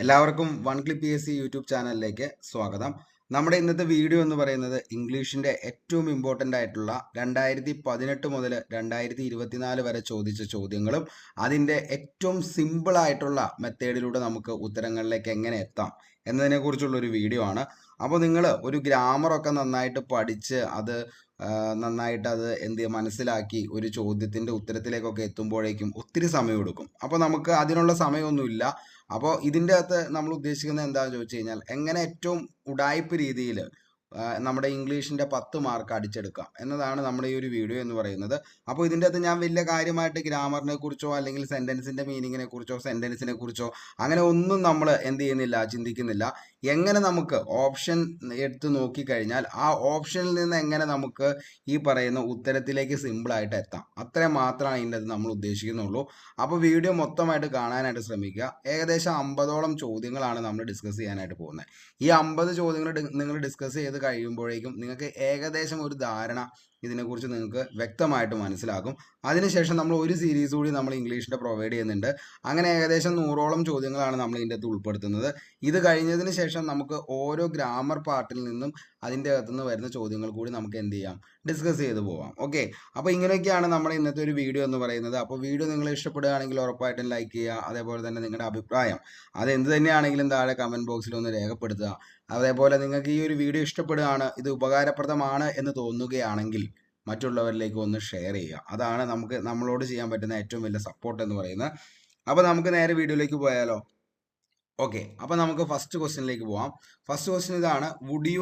എല്ലാവർക്കും one clip PSC YouTube ചാനലിലേക്ക് സ്വാഗതം. നമ്മുടെ ഇന്നത്തെ വീഡിയോ എന്ന് പറയുന്നത് ഇംഗ്ലീഷിന്റെ ഏറ്റവും ഇമ്പോർട്ടൻ്റ് ആയിട്ടുള്ള 2018 മുതൽ 2024 വരെ ചോദിച്ച ചോദ്യങ്ങളും അതിൻ്റെ ഏറ്റവും സിമ്പിൾ ആയിട്ടുള്ള മെത്തേഡിലൂടെ നമുക്ക് ഉത്തരങ്ങളിലേക്ക് എങ്ങനെ എത്താം എന്നതിനെ കുറിച്ചുള്ള ഒരു വീഡിയോ ആണ്. അപ്പോൾ നിങ്ങൾ ഒരു ഗ്രാമറൊക്കെ നന്നായിട്ട് പഠിച്ച് അത് നന്നായിട്ട് അത് മനസ്സിലാക്കി ഒരു ചോദ്യത്തിൻ്റെ ഉത്തരത്തിലേക്കൊക്കെ എത്തുമ്പോഴേക്കും ഒത്തിരി സമയം എടുക്കും. അപ്പോൾ നമുക്ക് അതിനുള്ള സമയമൊന്നുമില്ല. അപ്പോൾ ഇതിൻ്റെ അകത്ത് നമ്മൾ ഉദ്ദേശിക്കുന്നത് എന്താണെന്ന് ചോദിച്ചു കഴിഞ്ഞാൽ എങ്ങനെ ഏറ്റവും ഉഡായിപ്പ് രീതിയിൽ നമ്മുടെ ഇംഗ്ലീഷിൻ്റെ 10 മാർക്ക് അടിച്ചെടുക്കാം എന്നതാണ് നമ്മുടെ ഈ ഒരു വീഡിയോ എന്ന് പറയുന്നത്. അപ്പോൾ ഇതിൻ്റെ അകത്ത് ഞാൻ വലിയ കാര്യമായിട്ട് ഗ്രാമറിനെ കുറിച്ചോ അല്ലെങ്കിൽ സെൻറ്റൻസിൻ്റെ മീനിങ്ങിനെ കുറിച്ചോ സെൻറ്റൻസിനെ കുറിച്ചോ അങ്ങനെ ഒന്നും നമ്മൾ ചിന്തിക്കുന്നില്ല. എങ്ങനെ നമുക്ക് ഓപ്ഷൻ എടുത്ത് നോക്കിക്കഴിഞ്ഞാൽ ആ ഓപ്ഷനിൽ നിന്ന് എങ്ങനെ നമുക്ക് ഈ പറയുന്ന ഉത്തരത്തിലേക്ക് സിമ്പിളായിട്ട് എത്താം, അത്രയും മാത്രമാണ് ഇതിൻ്റെ അത് നമ്മൾ ഉദ്ദേശിക്കുന്നുള്ളൂ. അപ്പോൾ വീഡിയോ മൊത്തമായിട്ട് കാണാനായിട്ട് ശ്രമിക്കുക. ഏകദേശം 50ഓളം ചോദ്യങ്ങളാണ് നമ്മൾ ഡിസ്കസ് ചെയ്യാനായിട്ട് പോകുന്നത്. ഈ 50 ചോദ്യങ്ങൾ നിങ്ങൾ ഡിസ്കസ് ചെയ്ത് കഴിയുമ്പോഴേക്കും നിങ്ങൾക്ക് ഏകദേശം ഒരു ധാരണ ഇതിനെക്കുറിച്ച് നിങ്ങൾക്ക് വ്യക്തമായിട്ട് മനസ്സിലാകും. അതിനുശേഷം നമ്മൾ ഒരു സീരീസ് കൂടി നമ്മൾ ഇംഗ്ലീഷിൻ്റെ പ്രൊവൈഡ് ചെയ്യുന്നുണ്ട്. അങ്ങനെ ഏകദേശം 100ഓളം ചോദ്യങ്ങളാണ് നമ്മൾ ഇതിൻ്റെ അകത്ത് ഉൾപ്പെടുത്തുന്നത്. ഇത് കഴിഞ്ഞതിന് ശേഷം നമുക്ക് ഓരോ ഗ്രാമർ പാർട്ടിൽ നിന്നും അതിൻ്റെ അകത്തുനിന്ന് വരുന്ന ചോദ്യങ്ങൾ കൂടി നമുക്ക് ഡിസ്കസ് ചെയ്ത് പോവാം. ഓക്കെ, അപ്പോൾ ഇങ്ങനെയൊക്കെയാണ് നമ്മുടെ ഇന്നത്തെ ഒരു വീഡിയോ എന്ന് പറയുന്നത്. അപ്പോൾ വീഡിയോ നിങ്ങൾ ഇഷ്ടപ്പെടുകയാണെങ്കിൽ ഉറപ്പായിട്ടും ലൈക്ക് ചെയ്യുക. അതേപോലെ തന്നെ നിങ്ങളുടെ അഭിപ്രായം അത് എന്ത് തന്നെയാണെങ്കിലും താഴെ കമൻറ്റ് ബോക്സിൽ ഒന്ന് രേഖപ്പെടുത്തുക. അതേപോലെ നിങ്ങൾക്ക് ഈ ഒരു വീഡിയോ ഇഷ്ടപ്പെടുകയാണ്, ഇത് ഉപകാരപ്രദമാണ് എന്ന് തോന്നുകയാണെങ്കിൽ മറ്റുള്ളവരിലേക്ക് ഒന്ന് ഷെയർ ചെയ്യുക. അതാണ് നമ്മളോട് ചെയ്യാൻ പറ്റുന്ന ഏറ്റവും വലിയ സപ്പോർട്ട് എന്ന് പറയുന്നത്. അപ്പോൾ നമുക്ക് നേരെ വീഡിയോയിലേക്ക് പോയാലോ? ഓക്കെ, അപ്പോൾ നമുക്ക് ഫസ്റ്റ് ക്വസ്റ്റ്യനിലേക്ക് പോവാം. ഫസ്റ്റ് ക്വസ്റ്റ്യൻ ഇതാണ്, would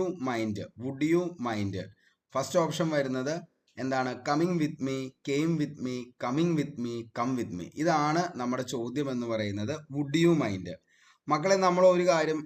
you mind. First option വരുന്നത് എന്താണ്? Coming with me, came with me, coming with me, come with me. ഇതാണ് നമ്മുടെ ചോദ്യം എന്ന് പറയുന്നത്. Would you mind. മക്കളെ, നമ്മൾ ഒരു കാര്യം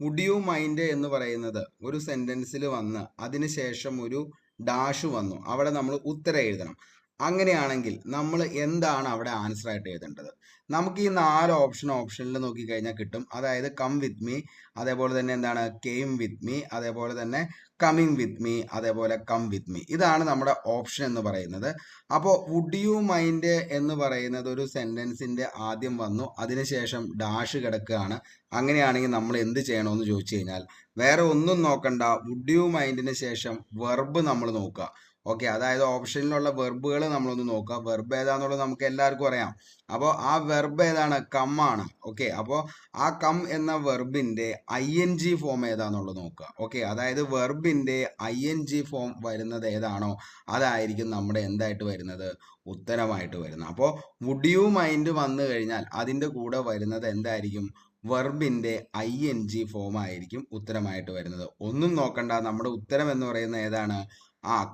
വുഡ് യു മൈൻഡ് എന്ന് പറയുന്നത് ഒരു സെന്റൻസിൽ വന്ന് അതിനുശേഷം ഒരു ഡാഷ് വന്നു, അവിടെ നമ്മൾ ഉത്തരം എഴുതണം. അങ്ങനെയാണെങ്കിൽ നമ്മൾ എന്താണ് അവിടെ ആൻസർ ആയിട്ട് എഴുതേണ്ടത്? നമുക്ക് ഈ 4 ഓപ്ഷനിൽ നോക്കിക്കഴിഞ്ഞാൽ കിട്ടും. അതായത് കം വിത്ത് മീ, അതേപോലെ തന്നെ കെയിം വിത്ത് മീ, അതേപോലെ തന്നെ കമ്മിങ് വിത്ത് മീ, അതേപോലെ കം വിത്ത് മീ. ഇതാണ് നമ്മുടെ ഓപ്ഷൻ എന്ന് പറയുന്നത്. അപ്പോൾ വുഡ് യു മൈൻഡ് എന്ന് പറയുന്നത് ഒരു സെന്റൻസിന്റെ ആദ്യം വന്നു, അതിനുശേഷം ഡാഷ് കിടക്കുകയാണ്. അങ്ങനെയാണെങ്കിൽ നമ്മൾ എന്ത് ചെയ്യണമെന്ന് ചോദിച്ചു കഴിഞ്ഞാൽ വേറെ ഒന്നും നോക്കണ്ട, വുഡ് യു മൈൻഡിന് ശേഷം വെർബ് നമ്മൾ നോക്കുക. ഓക്കെ, അതായത് ഓപ്ഷനിലുള്ള വെർബുകൾ നമ്മളൊന്ന് നോക്കുക. വെർബ് ഏതാന്നുള്ളത് നമുക്ക് എല്ലാവർക്കും അറിയാം. അപ്പോൾ ആ വെർബ് ഏതാണ്? കം ആണ്. ഓക്കെ, അപ്പോൾ ആ കം എന്ന വെർബിന്റെ ING ഫോം ഏതാന്നുള്ളത് നോക്കുക. ഓക്കെ, അതായത് വെർബിന്റെ ING ഫോം വരുന്നത് ഏതാണോ അതായിരിക്കും നമ്മുടെ എന്തായിട്ട് വരുന്നത്? ഉത്തരമായിട്ട് വരുന്നത്. അപ്പോൾ വുഡ് യു മൈൻഡ് വന്നു കഴിഞ്ഞാൽ അതിൻ്റെ കൂടെ വരുന്നത് എന്തായിരിക്കും? വെർബിന്റെ ING ഫോം ആയിരിക്കും ഉത്തരമായിട്ട് വരുന്നത്. ഒന്നും നോക്കണ്ട, നമ്മുടെ ഉത്തരം എന്ന് പറയുന്നത് ഏതാണ്?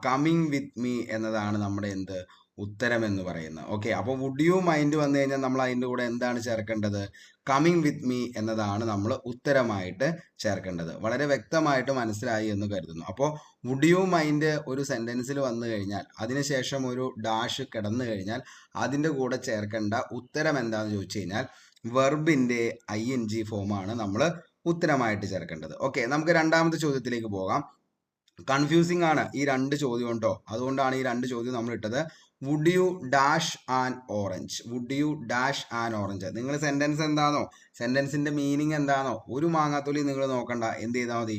കമ്മിങ് വിത്ത് മീ എന്നതാണ് നമ്മുടെ ഉത്തരം എന്ന് പറയുന്നത്. ഓക്കെ, അപ്പോൾ വുഡ് യു മൈൻഡ് വന്നു കഴിഞ്ഞാൽ നമ്മൾ അതിൻ്റെ കൂടെ എന്താണ് ചേർക്കേണ്ടത്? കമ്മിങ് വിത്ത് മീ എന്നതാണ് നമ്മൾ ഉത്തരമായിട്ട് ചേർക്കേണ്ടത്. വളരെ വ്യക്തമായിട്ട് മനസ്സിലായി എന്ന് കരുതുന്നു. അപ്പോൾ വുഡ് യു മൈൻഡ് ഒരു സെന്റൻസിൽ വന്നു കഴിഞ്ഞാൽ അതിനുശേഷം ഒരു ഡാഷ് കിടന്നു കഴിഞ്ഞാൽ അതിൻ്റെ കൂടെ ചേർക്കേണ്ട ഉത്തരം എന്താണെന്ന് ചോദിച്ചു കഴിഞ്ഞാൽ വെർബിന്റെ ING ഫോമാണ് നമ്മൾ ഉത്തരമായിട്ട് ചേർക്കേണ്ടത്. ഓക്കെ, നമുക്ക് രണ്ടാമത്തെ ചോദ്യത്തിലേക്ക് പോകാം. കൺഫ്യൂസിങ് ആണ് ഈ 2 ചോദ്യം കേട്ടോ, അതുകൊണ്ടാണ് ഈ 2 ചോദ്യം നമ്മൾ ഇട്ടത്. Would you dash an orange, would you dash an orange. നിങ്ങൾ സെന്റൻസ് എന്താണോ, സെന്റൻസിന്റെ മീനിങ് എന്താണോ, ഒരു മാങ്ങാത്തൊലി നിങ്ങൾ നോക്കണ്ട. എന്ത് ചെയ്താൽ മതി?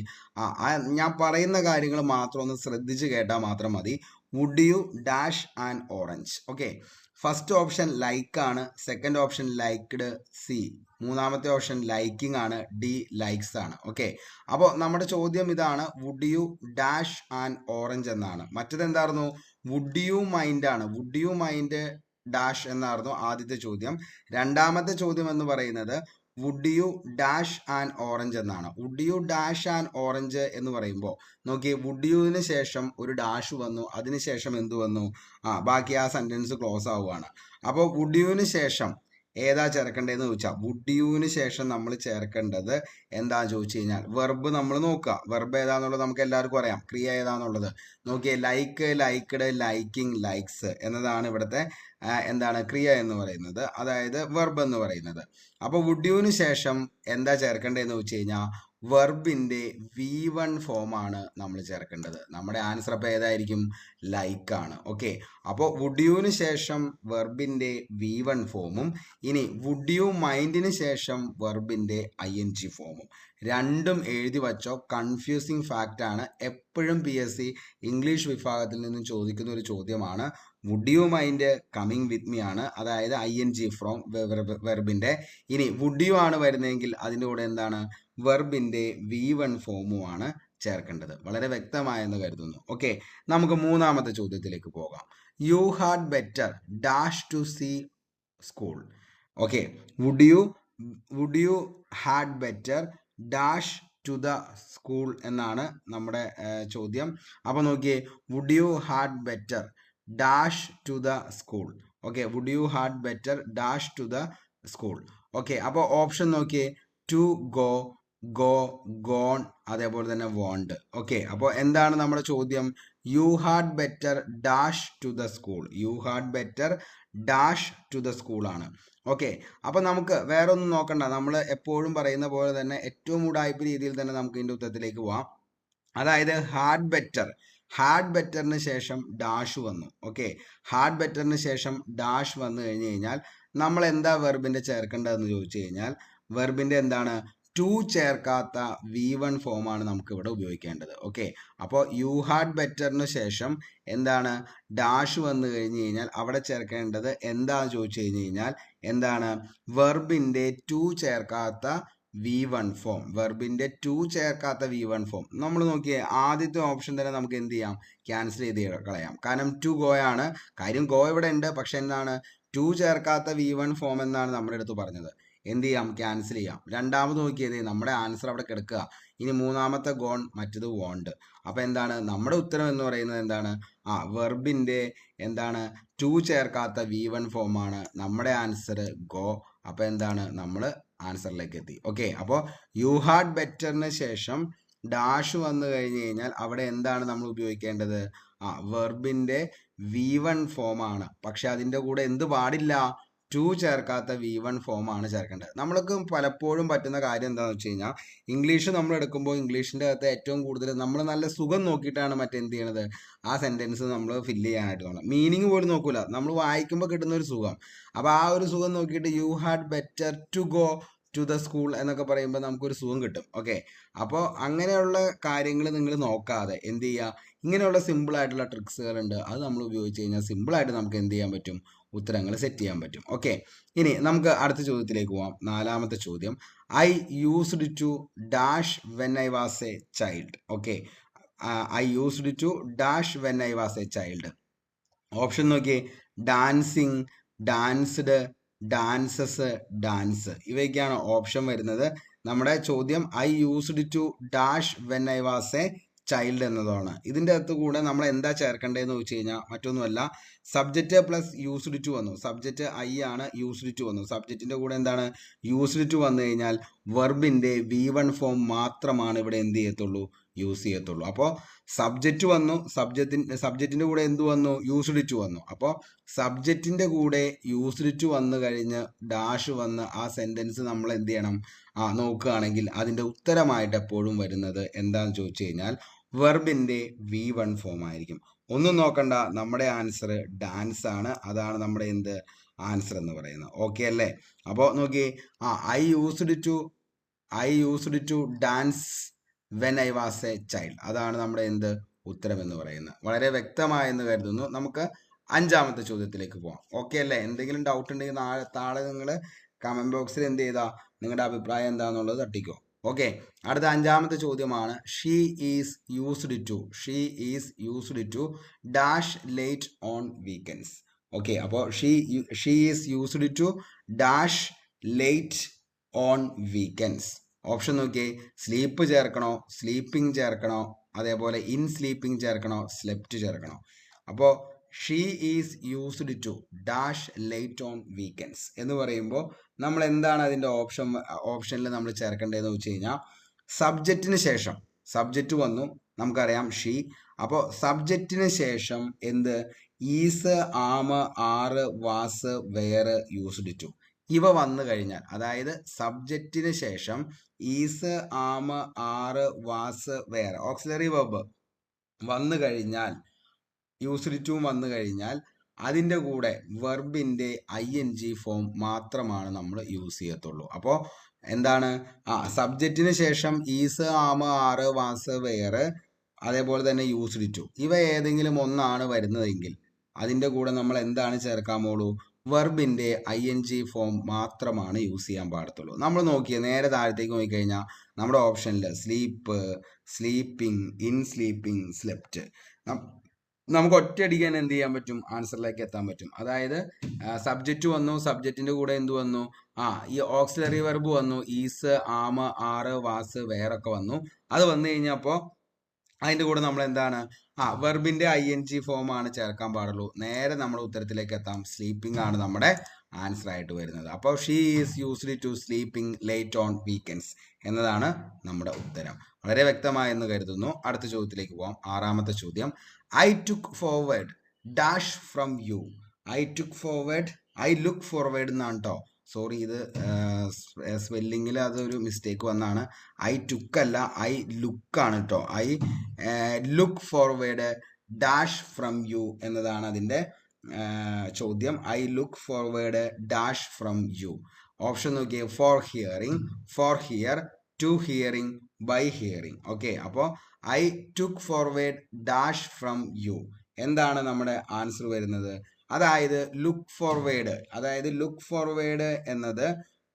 ഞാൻ പറയുന്ന കാര്യങ്ങൾ മാത്രം ഒന്ന് ശ്രദ്ധിച്ച് കേട്ടാൽ മാത്രം മതി. Would you dash an orange. Okay, first option like ആണ്, സെക്കൻഡ് ഓപ്ഷൻ ലൈക്ക്ഡ് C, മൂന്നാമത്തെ ഓപ്ഷൻ ലൈക്കിംഗ് ആണ്, D ലൈക്സ് ആണ്. ഓക്കെ, അപ്പോൾ നമ്മുടെ ചോദ്യം ഇതാണ്, would you dash an orange എന്നാണ്. മറ്റത് എന്തായിരുന്നു? വുഡ് യു മൈൻഡ് ആണ്. വുഡ് യു മൈൻഡ് ഡാഷ് എന്നായിരുന്നു ആദ്യത്തെ ചോദ്യം. രണ്ടാമത്തെ ചോദ്യം എന്ന് പറയുന്നത് would you dash an orange എന്നാണ്. Would you dash an orange എന്ന് പറയുമ്പോൾ നോക്കി, വുഡ് യുവിന് ശേഷം ഒരു ഡാഷ് വന്നു, അതിനുശേഷം എന്ത് വന്നു? ബാക്കി ആ സെന്റൻസ് ക്ലോസ് ആവുകയാണ്. അപ്പോൾ വുഡ് യുവിന് ശേഷം ഏതാ ചേർക്കേണ്ടതെന്ന് ചോദിച്ചാൽ വുഡ് യുവിന് ശേഷം നമ്മൾ ചേർക്കേണ്ടത് എന്താന്ന് ചോദിച്ചു കഴിഞ്ഞാൽ വെർബ് നമ്മൾ നോക്കുക. വെർബ് ഏതാന്നുള്ളത് നമുക്ക് എല്ലാവർക്കും അറിയാം. ക്രിയ ഏതാന്നുള്ളത് നോക്കിയേ, ലൈക്ക്, ലൈക്ക്ഡ്, ലൈക്കിംഗ്, ലൈക്സ് എന്നതാണ് ഇവിടുത്തെ ക്രിയ എന്ന് പറയുന്നത്, അതായത് വെർബ് എന്ന് പറയുന്നത്. അപ്പോൾ വുഡ് യുവിന് ശേഷം എന്താ ചേർക്കേണ്ടതെന്ന് വെച്ച് കഴിഞ്ഞാൽ വെർബിന്റെ V1 ഫോമാണ് നമ്മൾ ചേർക്കേണ്ടത്. നമ്മുടെ ആൻസർ അപ്പോൾ ഏതായിരിക്കും? ലൈക്ക് ആണ്. ഓക്കെ, അപ്പോൾ വുഡ് യുവിന് ശേഷം വെർബിന്റെ V1 ഫോമും ഇനി വുഡ് യു മൈൻഡിന് ശേഷം വെർബിന്റെ ING ഫോമും രണ്ടും എഴുതി വച്ചോ. കൺഫ്യൂസിങ് ഫാക്റ്റ് ആണ്. എപ്പോഴും PSC ഇംഗ്ലീഷ് വിഭാഗത്തിൽ നിന്നും ചോദിക്കുന്ന ഒരു ചോദ്യമാണ്. Would you mind coming with me ആണ്, അതായത് ING ഫ്രോം വെർബിന്റെ. ഇനി വുഡ് യു ആണ് വരുന്നതെങ്കിൽ അതിൻ്റെ കൂടെ എന്താണ്? വെർബിന്റെ V1 ഫോമുമാണ് ചേർക്കേണ്ടത്. വളരെ വ്യക്തമായെന്ന് കരുതുന്നു. ഓക്കെ, നമുക്ക് മൂന്നാമത്തെ ചോദ്യത്തിലേക്ക് പോകാം. You had better dash to see school. Okay, would you had better dash to the school എന്നാണ് നമ്മുടെ ചോദ്യം. അപ്പോൾ നോക്കിയേ, would you had better dash to the school. Okay, would you had better dash to the school. Okay, അപ്പോൾ option നോക്കിയേ, to go, go, gone, അതേപോലെ തന്നെ went. Okay, അപ്പോൾ എന്താണ് നമ്മുടെ ചോദ്യം? You had better dash to the school. You had better dash to the school ആണ്. Okay, അപ്പോൾ നമുക്ക് വേറെ ഒന്നും നോക്കണ്ട. നമ്മൾ എപ്പോഴും പറയുന്ന പോലെ തന്നെ ഏറ്റവും ഉടായ്പ രീതിയിൽ തന്നെ നമുക്ക് ഇതിൻ്റെ ഉത്തരത്തിലേക്ക് പോവാം. അതായത് ഹാഡ് ബെറ്ററിന് ശേഷം ഡാഷ് വന്നു. ഓക്കെ, ഹാഡ് ബെറ്ററിന് ശേഷം ഡാഷ് വന്നു കഴിഞ്ഞ് കഴിഞ്ഞാൽ നമ്മൾ എന്താ വെർബിൻ്റെ ചേർക്കേണ്ടതെന്ന് ചോദിച്ചു കഴിഞ്ഞാൽ വെർബിൻ്റെ എന്താണ്? ടു ചേർക്കാത്ത V1 ഫോമാണ് നമുക്ക് ഇവിടെ ഉപയോഗിക്കേണ്ടത്. ഓക്കെ, അപ്പോൾ യു ഹാഡ് ബെറ്ററിന് ശേഷം എന്താണ്? ഡാഷ് വന്നു കഴിഞ്ഞ് കഴിഞ്ഞാൽ അവിടെ ചേർക്കേണ്ടത് എന്താന്ന് ചോദിച്ചു കഴിഞ്ഞ് കഴിഞ്ഞാൽ എന്താണ്? വെർബിൻ്റെ ടു ചേർക്കാത്ത V1 ഫോം. വെർബിൻ്റെ ടു ചേർക്കാത്ത V1 ഫോം. നമ്മൾ നോക്കിയേ, ആദ്യത്തെ ഓപ്ഷൻ തന്നെ നമുക്ക് എന്ത് ചെയ്യാം? ക്യാൻസൽ ചെയ്ത് കളയാം. കാരണം ടു ഗോ ആണ്. കാര്യം ഗോ ഇവിടെ ഉണ്ട്, പക്ഷെ എന്താണ്? ടു ചേർക്കാത്ത V1 ഫോം എന്നാണ് നമ്മുടെ അടുത്ത് പറഞ്ഞത്. എന്ത് ചെയ്യാം? ക്യാൻസൽ ചെയ്യാം. രണ്ടാമത് നോക്കിയത് നമ്മുടെ ആൻസർ അവിടെ കിടക്കുക. ഇനി മൂന്നാമത്തെ ഗോൺ, മറ്റത് വോണ്ട്. അപ്പോൾ എന്താണ് നമ്മുടെ ഉത്തരം എന്ന് പറയുന്നത്? എന്താണ്? വെർബിൻ്റെ എന്താണ്? ടു ചേർക്കാത്ത V1 ഫോമാണ് നമ്മുടെ ആൻസർ ഗോ. അപ്പോൾ എന്താണ്? നമ്മൾ ആൻസറിലേക്ക് എത്തി. ഓക്കെ, അപ്പോൾ യു ഹാഡ് ബെറ്ററിന് ശേഷം ഡാഷ് വന്നു കഴിഞ്ഞ് കഴിഞ്ഞാൽ അവിടെ എന്താണ് നമ്മൾ ഉപയോഗിക്കേണ്ടത്? വെർബിൻ്റെ V1 ഫോമാണ്. പക്ഷെ അതിൻ്റെ കൂടെ എന്ത് പാടില്ല? ടു ചേർക്കാത്ത V1 ഫോമാണ് ചേർക്കേണ്ടത്. നമ്മൾക്ക് പലപ്പോഴും പറ്റുന്ന കാര്യം എന്താണെന്ന് വെച്ച് കഴിഞ്ഞാൽ ഇംഗ്ലീഷ് നമ്മൾ എടുക്കുമ്പോൾ ഇംഗ്ലീഷിൻ്റെ അകത്ത് ഏറ്റവും കൂടുതൽ നമ്മൾ നല്ല സുഖം നോക്കിയിട്ടാണ് മറ്റെന്ത് ചെയ്യണത്? ആ സെൻറ്റൻസ് നമ്മൾ ഫില്ല് ചെയ്യാനായിട്ട് തോന്നണം. മീനിങ് പോലും നോക്കൂല, നമ്മൾ വായിക്കുമ്പോൾ കിട്ടുന്ന ഒരു സുഖം. അപ്പോൾ ആ ഒരു സുഖം നോക്കിയിട്ട് you had better to go to the school എന്നൊക്കെ പറയുമ്പോൾ നമുക്കൊരു സുഖം കിട്ടും. ഓക്കെ, അപ്പോൾ അങ്ങനെയുള്ള കാര്യങ്ങൾ നിങ്ങൾ നോക്കാതെ എന്ത് ചെയ്യുക? ഇങ്ങനെയുള്ള സിമ്പിളായിട്ടുള്ള ട്രിക്സുകളുണ്ട്, അത് നമ്മൾ ഉപയോഗിച്ച് കഴിഞ്ഞാൽ സിമ്പിളായിട്ട് നമുക്ക് എന്ത് ചെയ്യാൻ പറ്റും? ഉത്തരങ്ങൾ സെറ്റ് ചെയ്യാൻ പറ്റും. ഓക്കെ, ഇനി നമുക്ക് അടുത്ത ചോദ്യത്തിലേക്ക് പോവാം. നാലാമത്തെ ചോദ്യം, I used to dash when I was a child. Okay, I used to dash when I was a child. Option നോക്കിയേ, ഡാൻസിങ്, ഡാൻസ്ഡ്, ഡാൻസസ്, ഡാൻസ്. ഇവയൊക്കെയാണ് ഓപ്ഷൻ വരുന്നത്. നമ്മുടെ ചോദ്യം I used to dash when I was a child എന്നതാണ്. ഇതിൻ്റെ അകത്ത് കൂടെ നമ്മൾ എന്താ ചേർക്കേണ്ടതെന്ന് ചോദിച്ചു കഴിഞ്ഞാൽ മറ്റൊന്നുമല്ല, സബ്ജക്റ്റ് പ്ലസ് യൂസ്ഡ് ടു വന്നു. സബ്ജക്റ്റ് ഐ ആണ്, യൂസ്ഡ് ടു വന്നു. സബ്ജക്റ്റിൻ്റെ കൂടെ എന്താണ്? യൂസ്ഡ് ടു വന്നു കഴിഞ്ഞാൽ വെർബിൻ്റെ V1 ഫോം മാത്രമാണ് ഇവിടെ എന്ത് ചെയ്യത്തുള്ളൂ? യൂസ് ചെയ്യത്തുള്ളൂ. അപ്പോൾ സബ്ജക്റ്റ് വന്നു, സബ്ജക്റ്റിൻ്റെ കൂടെ എന്ത് വന്നു? യൂസ്ഡ് ടു വന്നു. അപ്പോൾ സബ്ജക്റ്റിൻ്റെ കൂടെ യൂസ്ഡ് ടു വന്നു കഴിഞ്ഞ് ഡാഷ് വന്ന് ആ സെൻറ്റൻസ് നമ്മൾ എന്ത് ചെയ്യണം? നോക്കുകയാണെങ്കിൽ അതിൻ്റെ ഉത്തരമായിട്ട് എപ്പോഴും വരുന്നത് എന്താണെന്ന് ചോദിച്ചു കഴിഞ്ഞാൽ വെർബിൻ്റെ V1 ഫോം ആയിരിക്കും. ഒന്നും നോക്കണ്ട, നമ്മുടെ ആൻസർ ഡാൻസ് ആണ്. അതാണ് നമ്മുടെ എന്ത് ആൻസർ എന്ന് പറയുന്നത്. ഓക്കെ അല്ലേ? അപ്പോൾ നോക്കിയേ, I used to dance when I was a child. അതാണ് നമ്മുടെ എന്ത് ഉത്തരം എന്ന് പറയുന്നത്. വളരെ വ്യക്തമായെന്ന് കരുതുന്നു. നമുക്ക് അഞ്ചാമത്തെ ചോദ്യത്തിലേക്ക് പോകാം. ഓക്കെ അല്ലേ? എന്തെങ്കിലും ഡൗട്ട് ഉണ്ടെങ്കിൽ താഴെ നിങ്ങൾ കമൻറ്റ് ബോക്സിൽ എന്ത് ചെയ്താൽ നിങ്ങളുടെ അഭിപ്രായം എന്താണെന്നുള്ളത് തട്ടിക്കോ. ഓക്കെ, അടുത്ത അഞ്ചാമത്തെ ചോദ്യമാണ്, she is used to dash late on weekends. Okay, അപ്പോൾ she is used to dash late on weekends. Option നോക്കിയേ, സ്ലീപ്പ് ചേർക്കണോ, സ്ലീപ്പിംഗ് ചേർക്കണോ, അതേപോലെ ഇൻ സ്ലീപ്പിംഗ് ചേർക്കണോ, സ്ലെപ്റ്റ് ചേർക്കണോ? അപ്പോൾ she is used to dash late on weekends എന്ന് പറയുമ്പോൾ നമ്മൾ എന്താണ് അതിൻ്റെ ഓപ്ഷനിൽ നമ്മൾ ചേർക്കേണ്ടതെന്ന് വെച്ച് കഴിഞ്ഞാൽ സബ്ജക്റ്റിന് ശേഷം, സബ്ജക്റ്റ് വന്നു നമുക്കറിയാം ഷീ. അപ്പോൾ സബ്ജക്റ്റിന് ശേഷം എന്ത്? ഈസ്, ആം, ആറ്, വാസ്, വെയർ, യൂസ്ഡ് ടു. ഇവ വന്നു കഴിഞ്ഞാൽ, അതായത് സബ്ജക്റ്റിന് ശേഷം ഈസ്, ആം, ആറ്, വാസ്, വേർ ഓക്സിലറി വെർബ് വന്നു കഴിഞ്ഞാൽ, യൂസ്ഡ് ടു വന്നു കഴിഞ്ഞാൽ അതിൻ്റെ കൂടെ വെർബിൻ്റെ ING ഫോം മാത്രമാണ് നമ്മൾ യൂസ് ചെയ്യത്തുള്ളൂ. അപ്പോൾ എന്താണ്, സബ്ജക്റ്റിന് ശേഷം ഈസ്, ആം, ആറ്, വാസ്, വേർ, അതേപോലെ തന്നെ യൂസ്ഡ് ടു, ഇവ ഏതെങ്കിലും ഒന്നാണ് വരുന്നതെങ്കിൽ അതിൻ്റെ കൂടെ നമ്മൾ എന്താണ് ചേർക്കാമോളൂ, വെർബിൻ്റെ ING ഫോം മാത്രമാണ് യൂസ് ചെയ്യാൻ പാടത്തുള്ളൂ. നമ്മൾ നോക്കിയ നേരെ താഴത്തേക്ക് നോക്കിക്കഴിഞ്ഞാൽ നമ്മുടെ ഓപ്ഷനിൽ sleep, sleeping, in sleeping, slept, നമുക്ക് ഒറ്റയടിക്കാൻ എന്ത് ചെയ്യാൻ പറ്റും, ആൻസറിലേക്ക് എത്താൻ പറ്റും. അതായത് സബ്ജക്റ്റ് വന്നു, സബ്ജക്റ്റിന്റെ കൂടെ എന്ത് വന്നു, ഈ ഓക്സിലറി വെർബ് വന്നു, ഈസ്, ആം, ആറ്, വാസ്, വേറൊക്കെ വന്നു. അത് വന്നു കഴിഞ്ഞപ്പോൾ അതിന്റെ കൂടെ നമ്മൾ എന്താണ്, വെർബിന്റെ ING ഫോം ആണ് ചേർക്കാൻ പാടുള്ളൂ. നേരെ നമ്മുടെ ഉത്തരത്തിലേക്ക് എത്താം. സ്ലീപ്പിംഗ് ആണ് നമ്മുടെ ആൻസർ ആയിട്ട് വരുന്നത്. അപ്പോൾ she is used to sleeping late on weekends എന്നതാണ് നമ്മുടെ ഉത്തരം. വളരെ വ്യക്തമായെന്ന് കരുതുന്നു. അടുത്ത ചോദ്യത്തിലേക്ക് പോവാം. ആറാമത്തെ ചോദ്യം, I took forward dash from you. I took forward, I look forward എന്നാണ് കേട്ടോ. സോറി, ഇത് സ്പെല്ലിങ്ങിൽ അതൊരു മിസ്റ്റേക്ക് വന്നാണ്. ഐ ടുക്ക് അല്ല, ഐ ലുക്കാണ് കേട്ടോ. I look forward dash from you എന്നതാണ് അതിൻ്റെ ചോദ്യം. I look forward dash from you. Option നോക്കിയേ, for hearing, for hear, to hearing, by hearing. Okay, അപ്പോൾ I took forward dash from you എന്താണ് നമ്മുടെ ആൻസർ വരുന്നത്. അതായത് ലുക്ക് ഫോർവേഡ്, അതായത് ലുക്ക് ഫോർവേഡ് എന്നത്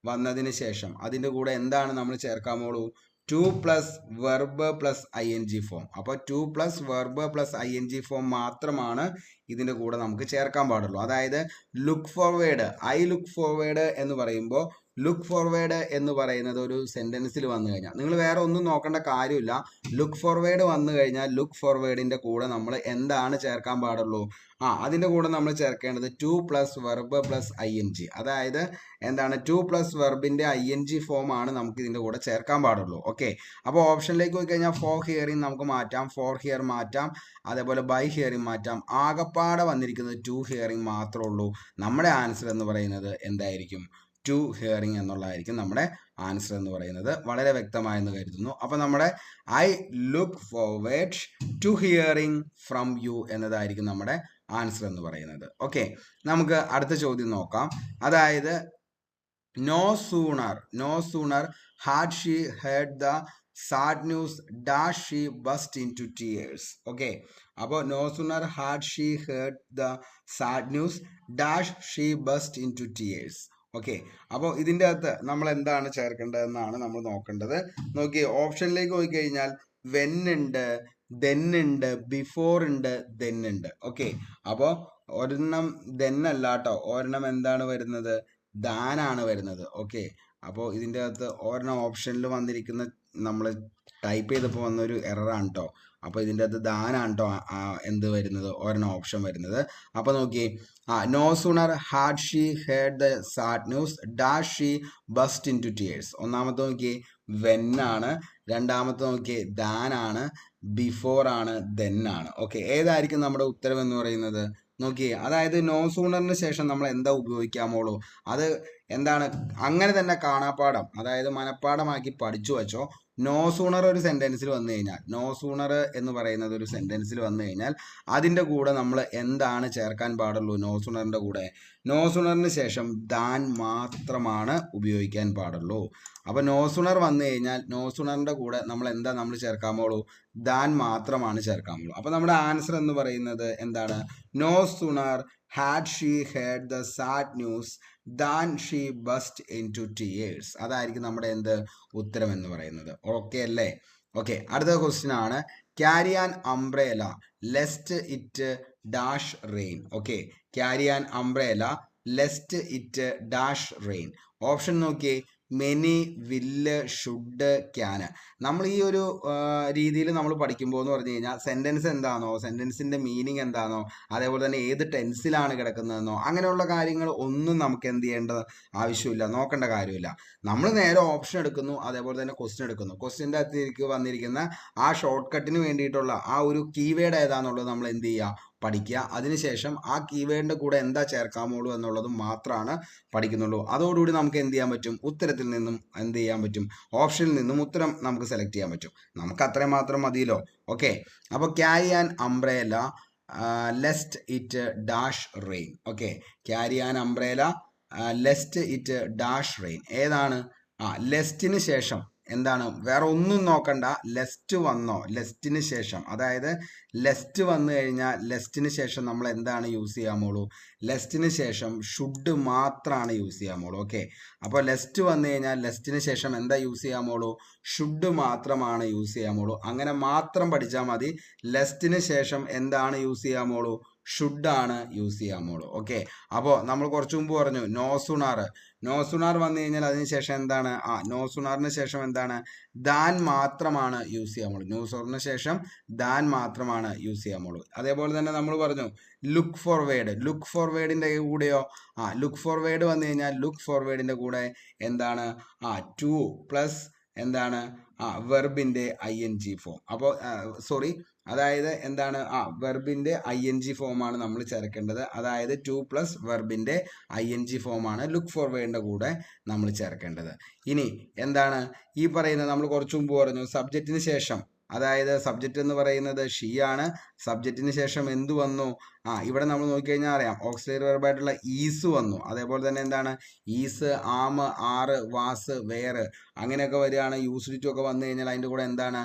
വന്നതിന് ശേഷം അതിൻ്റെ കൂടെ എന്താണ് നമ്മൾ ചേർക്കാമോളൂ, to plus verb plus ING form. അപ്പോൾ to plus verb plus ING form മാത്രമാണ് ഇതിൻ്റെ കൂടെ നമുക്ക് ചേർക്കാൻ പാടുള്ളൂ. അതായത് look forward, I look forward എന്ന് പറയുമ്പോൾ ലുക്ക് ഫോർവേഡ് എന്ന് പറയുന്നത് ഒരു സെന്റൻസിൽ വന്നു കഴിഞ്ഞാൽ നിങ്ങൾ വേറെ ഒന്നും നോക്കേണ്ട കാര്യമില്ല. ലുക്ക് ഫോർവേഡ് വന്നു കഴിഞ്ഞാൽ ലുക്ക് ഫോർവേഡിന്റെ കൂടെ നമ്മൾ എന്താണ് ചേർക്കാൻ പാടുള്ളൂ, അതിന്റെ കൂടെ നമ്മൾ ചേർക്കേണ്ടത് to plus verb plus ING. അതായത് എന്താണ്, ടു പ്ലസ് വെർബിന്റെ ING ഫോം ആണ് നമുക്ക് ഇതിന്റെ കൂടെ ചേർക്കാൻ പാടുള്ളൂ. ഓക്കെ, അപ്പോൾ ഓപ്ഷനിലേക്ക് പോയി കഴിഞ്ഞാൽ ഫോർ ഹിയറിംഗ് നമുക്ക് മാറ്റാം, ഫോർ ഹിയർ മാറ്റാം, അതേപോലെ ബൈ ഹിയറിംഗ് മാറ്റാം. ആകപ്പാടെ വന്നിരിക്കുന്നത് ടു ഹിയറിംഗ് മാത്രമേ ഉള്ളൂ. നമ്മുടെ ആൻസർ എന്ന് പറയുന്നത് എന്തായിരിക്കും, ടു ഹിയറിംഗ് എന്നുള്ളതായിരിക്കും നമ്മുടെ ആൻസർ എന്ന് പറയുന്നത്. വളരെ വ്യക്തമായെന്ന് കരുതുന്നു. അപ്പോൾ നമ്മുടെ I look forward to hearing from you എന്നതായിരിക്കും നമ്മുടെ ആൻസർ എന്ന് പറയുന്നത്. ഓക്കെ, നമുക്ക് അടുത്ത ചോദ്യം നോക്കാം. അതായത് no sooner had she heard the sad news dash she burst into tears. Okay, അപ്പോൾ no sooner had she heard the sad news dash she burst into tears. Okay, അപ്പോൾ ഇതിൻ്റെ അകത്ത് നമ്മൾ എന്താണ് ചേർക്കേണ്ടതെന്നാണ് നമ്മൾ നോക്കേണ്ടത്. നോക്കി, ഓപ്ഷനിലേക്ക് പോയി കഴിഞ്ഞാൽ വെൻ ഉണ്ട്, ദെൻ ഉണ്ട്, ബിഫോർ ഉണ്ട്, ദെൻ ഉണ്ട്. ഓക്കെ, അപ്പോൾ ഒരെണ്ണം ദെൻ അല്ല കേട്ടോ, ഒരെണ്ണം എന്താണ് വരുന്നത്, ദാനാണ് വരുന്നത്. ഓക്കെ, അപ്പോൾ ഇതിൻ്റെ അകത്ത് ഒരെണ്ണം ഓപ്ഷനിൽ വന്നിരിക്കുന്ന നമ്മൾ ടൈപ്പ് ചെയ്തപ്പോൾ വന്നൊരു എററാണ് കേട്ടോ. അപ്പോൾ ഇതിൻ്റെ അകത്ത് ദാനാണ് കേട്ടോ എന്ത് വരുന്നത്, ഒരെണ്ണം ഓപ്ഷൻ വരുന്നത്. അപ്പോൾ നോക്കിയേ, no sooner had she heard the sad news dash she burst into tears. ഒന്നാമത്തെ നോക്കിയേ വെൻ ആണ്, രണ്ടാമത്തെ നോക്കിയേ ദാൻ ആണ്, ബിഫോർ ആണ്, ദെൻ ആണ്. ഓക്കെ, ഏതായിരിക്കും നമ്മുടെ ഉത്തരം എന്ന് പറയുന്നത് നോക്കിയേ. അതായത് നോ സൂണറിന് ശേഷം നമ്മൾ എന്താ ഉപയോഗിക്കാമോളൂ, അത് എന്താണ് അങ്ങനെ തന്നെ കാണാപ്പാഠം, അതായത് മനപ്പാഠമാക്കി പഠിച്ചു വെച്ചോ. നോ സൂണർ ഒരു സെന്റൻസിൽ വന്നു കഴിഞ്ഞാൽ, നോ സൂണർ എന്ന് പറയുന്നത് ഒരു സെന്റൻസിൽ വന്നു കഴിഞ്ഞാൽ അതിൻ്റെ കൂടെ നമ്മൾ എന്താണ് ചേർക്കാൻ പാടുള്ളൂ, നോ സൂണറിൻ്റെ കൂടെ നോ സൂണറിന് ശേഷം ദാൻ മാത്രമാണ് ഉപയോഗിക്കാൻ പാടുള്ളൂ. അപ്പോൾ നോ സൂണർ വന്നു കഴിഞ്ഞാൽ നോ സൂണറിൻ്റെ കൂടെ നമ്മൾ എന്താ നമ്മൾ ചേർക്കാമോളൂ, ദാൻ മാത്രമാണ് ചേർക്കാമുള്ളൂ. അപ്പോൾ നമ്മുടെ ആൻസർ എന്ന് പറയുന്നത് എന്താണ്, no sooner had she heard the sad news than she burst into tears. അതായിരിക്കും നമ്മുടെ എന്ത് ഉത്തരം എന്ന് പറയുന്നത്. ഓക്കെ അല്ലേ? ഓക്കെ, അടുത്ത ക്വസ്റ്റ്യൻ ആണ്, carry an umbrella lust it dash rain. Okay, carry an umbrella lust it dash rain. Option നോക്കിയേ, മെനി, വില്ല്, ഷുഡ്, ക്യാന്. നമ്മൾ ഈ ഒരു രീതിയിൽ നമ്മൾ പഠിക്കുമ്പോൾ എന്ന് പറഞ്ഞു കഴിഞ്ഞാൽ സെൻറ്റൻസ് എന്താണോ, സെൻറ്റൻസിൻ്റെ മീനിങ് എന്താണോ, അതേപോലെ തന്നെ ഏത് ടെൻസിലാണ് കിടക്കുന്നതെന്നോ അങ്ങനെയുള്ള കാര്യങ്ങൾ ഒന്നും നമുക്ക് എന്ത് ചെയ്യേണ്ട ആവശ്യമില്ല, നോക്കേണ്ട കാര്യമില്ല. നമ്മൾ നേരെ ഓപ്ഷൻ എടുക്കുന്നു, അതേപോലെ തന്നെ ക്വസ്റ്റ്യൻ എടുക്കുന്നു. ക്വസ്റ്റ്യൻ്റെ അകത്തേക്ക് വന്നിരിക്കുന്ന ആ ഷോർട്ട് കട്ടിന് വേണ്ടിയിട്ടുള്ള ആ ഒരു കീവേഡ് ഏതാണെന്നുള്ളത് നമ്മൾ എന്ത് ചെയ്യുക, പഠിക്കുക. അതിനുശേഷം ആ കീവേഡിൻ്റെ കൂടെ എന്താ ചേർക്കാമുള്ളൂ എന്നുള്ളത് മാത്രമാണ് പഠിക്കുന്നുള്ളൂ. അതോടുകൂടി നമുക്ക് എന്ത് ചെയ്യാൻ പറ്റും, ഉത്തരത്തിൽ നിന്നും എന്ത് ചെയ്യാൻ പറ്റും, ഓപ്ഷനിൽ നിന്നും ഉത്തരം നമുക്ക് സെലക്ട് ചെയ്യാൻ പറ്റും. നമുക്ക് അത്രയും മാത്രം മതിയല്ലോ. ഓക്കെ, അപ്പോൾ carry an umbrella lust it dash rain. Okay, carry an umbrella lust it dash rain. ഏതാണ്? ലെസ്റ്റിന് ശേഷം എന്താണ്, വേറെ ഒന്നും നോക്കണ്ട, ലെസ്റ്റ് വന്നോ, ലെസ്റ്റിന് ശേഷം, അതായത് ലെസ്റ്റ് വന്നു കഴിഞ്ഞാൽ ലെസ്റ്റിന് ശേഷം നമ്മൾ എന്താണ് യൂസ് ചെയ്യാമുള്ളൂ, ലെസ്റ്റിന് ശേഷം ഷുഡ് മാത്രമാണ് യൂസ് ചെയ്യാമുള്ളൂ. ഓക്കെ, അപ്പോൾ ലെസ്റ്റ് വന്നു കഴിഞ്ഞാൽ ലെസ്റ്റിന് ശേഷം എന്താ യൂസ് ചെയ്യാമുള്ളൂ, ഷുഡ് മാത്രമാണ് യൂസ് ചെയ്യാമുള്ളൂ. അങ്ങനെ മാത്രം പഠിച്ചാൽ മതി. ലെസ്റ്റിന് ശേഷം എന്താണ് യൂസ് ചെയ്യാമുള്ളൂ, ഷുഡാണ് യൂസ് ചെയ്യാമുള്ളൂ. ഓക്കെ, അപ്പോൾ നമ്മൾ കുറച്ചു മുമ്പ് പറഞ്ഞു നോ സുണാർ. നോ സുണാർ വന്നു കഴിഞ്ഞാൽ അതിനുശേഷം എന്താണ്, നോ സുണാറിന് ശേഷം എന്താണ്, ദാൻ മാത്രമാണ് യൂസ് ചെയ്യാമുള്ളൂ. നോ സുണറിന് ശേഷം ദാൻ മാത്രമാണ് യൂസ് ചെയ്യാമുള്ളൂ. അതേപോലെ തന്നെ നമ്മൾ പറഞ്ഞു ലുക്ക് ഫോർവേഡ്. ലുക്ക് ഫോർവേഡിൻ്റെ കൂടെയോ, ലുക്ക് ഫോർവേഡ് വന്നു കഴിഞ്ഞാൽ ലുക്ക് ഫോർവേഡിൻ്റെ കൂടെ എന്താണ്, ടു പ്ലസ് എന്താണ്, വെർബിൻ്റെ ING ഫോം. അപ്പോൾ സോറി, അതായത് എന്താണ്, വെർബിൻ്റെ ING ഫോമാണ് നമ്മൾ ചേർക്കേണ്ടത്. അതായത് 2 പ്ലസ് വെർബിൻ്റെ ING ഫോമാണ് ലുക്ക് ഫോർവേഡിൻ്റെ കൂടെ നമ്മൾ ചേർക്കേണ്ടത്. ഇനി എന്താണ് ഈ പറയുന്നത്, നമ്മൾ കുറച്ചു മുമ്പ് പറഞ്ഞു സബ്ജക്റ്റിന് ശേഷം, അതായത് സബ്ജക്റ്റ് എന്ന് പറയുന്നത് ഷീ ആണ്. സബ്ജക്റ്റിന് ശേഷം എന്ത് വന്നു, ഇവിടെ നമ്മൾ നോക്കിക്കഴിഞ്ഞാൽ അറിയാം ഓക്സിലറി വെർബായിട്ടുള്ള ഈസ് വന്നു. അതേപോലെ തന്നെ എന്താണ്, ഈസ്, ആം, ആറ്, വാസ്, വേറ് അങ്ങനെയൊക്കെ വരികയാണ്. യൂസ്ഡ് ടു ഒക്കെ വന്നു കഴിഞ്ഞാൽ അതിൻ്റെ കൂടെ എന്താണ്,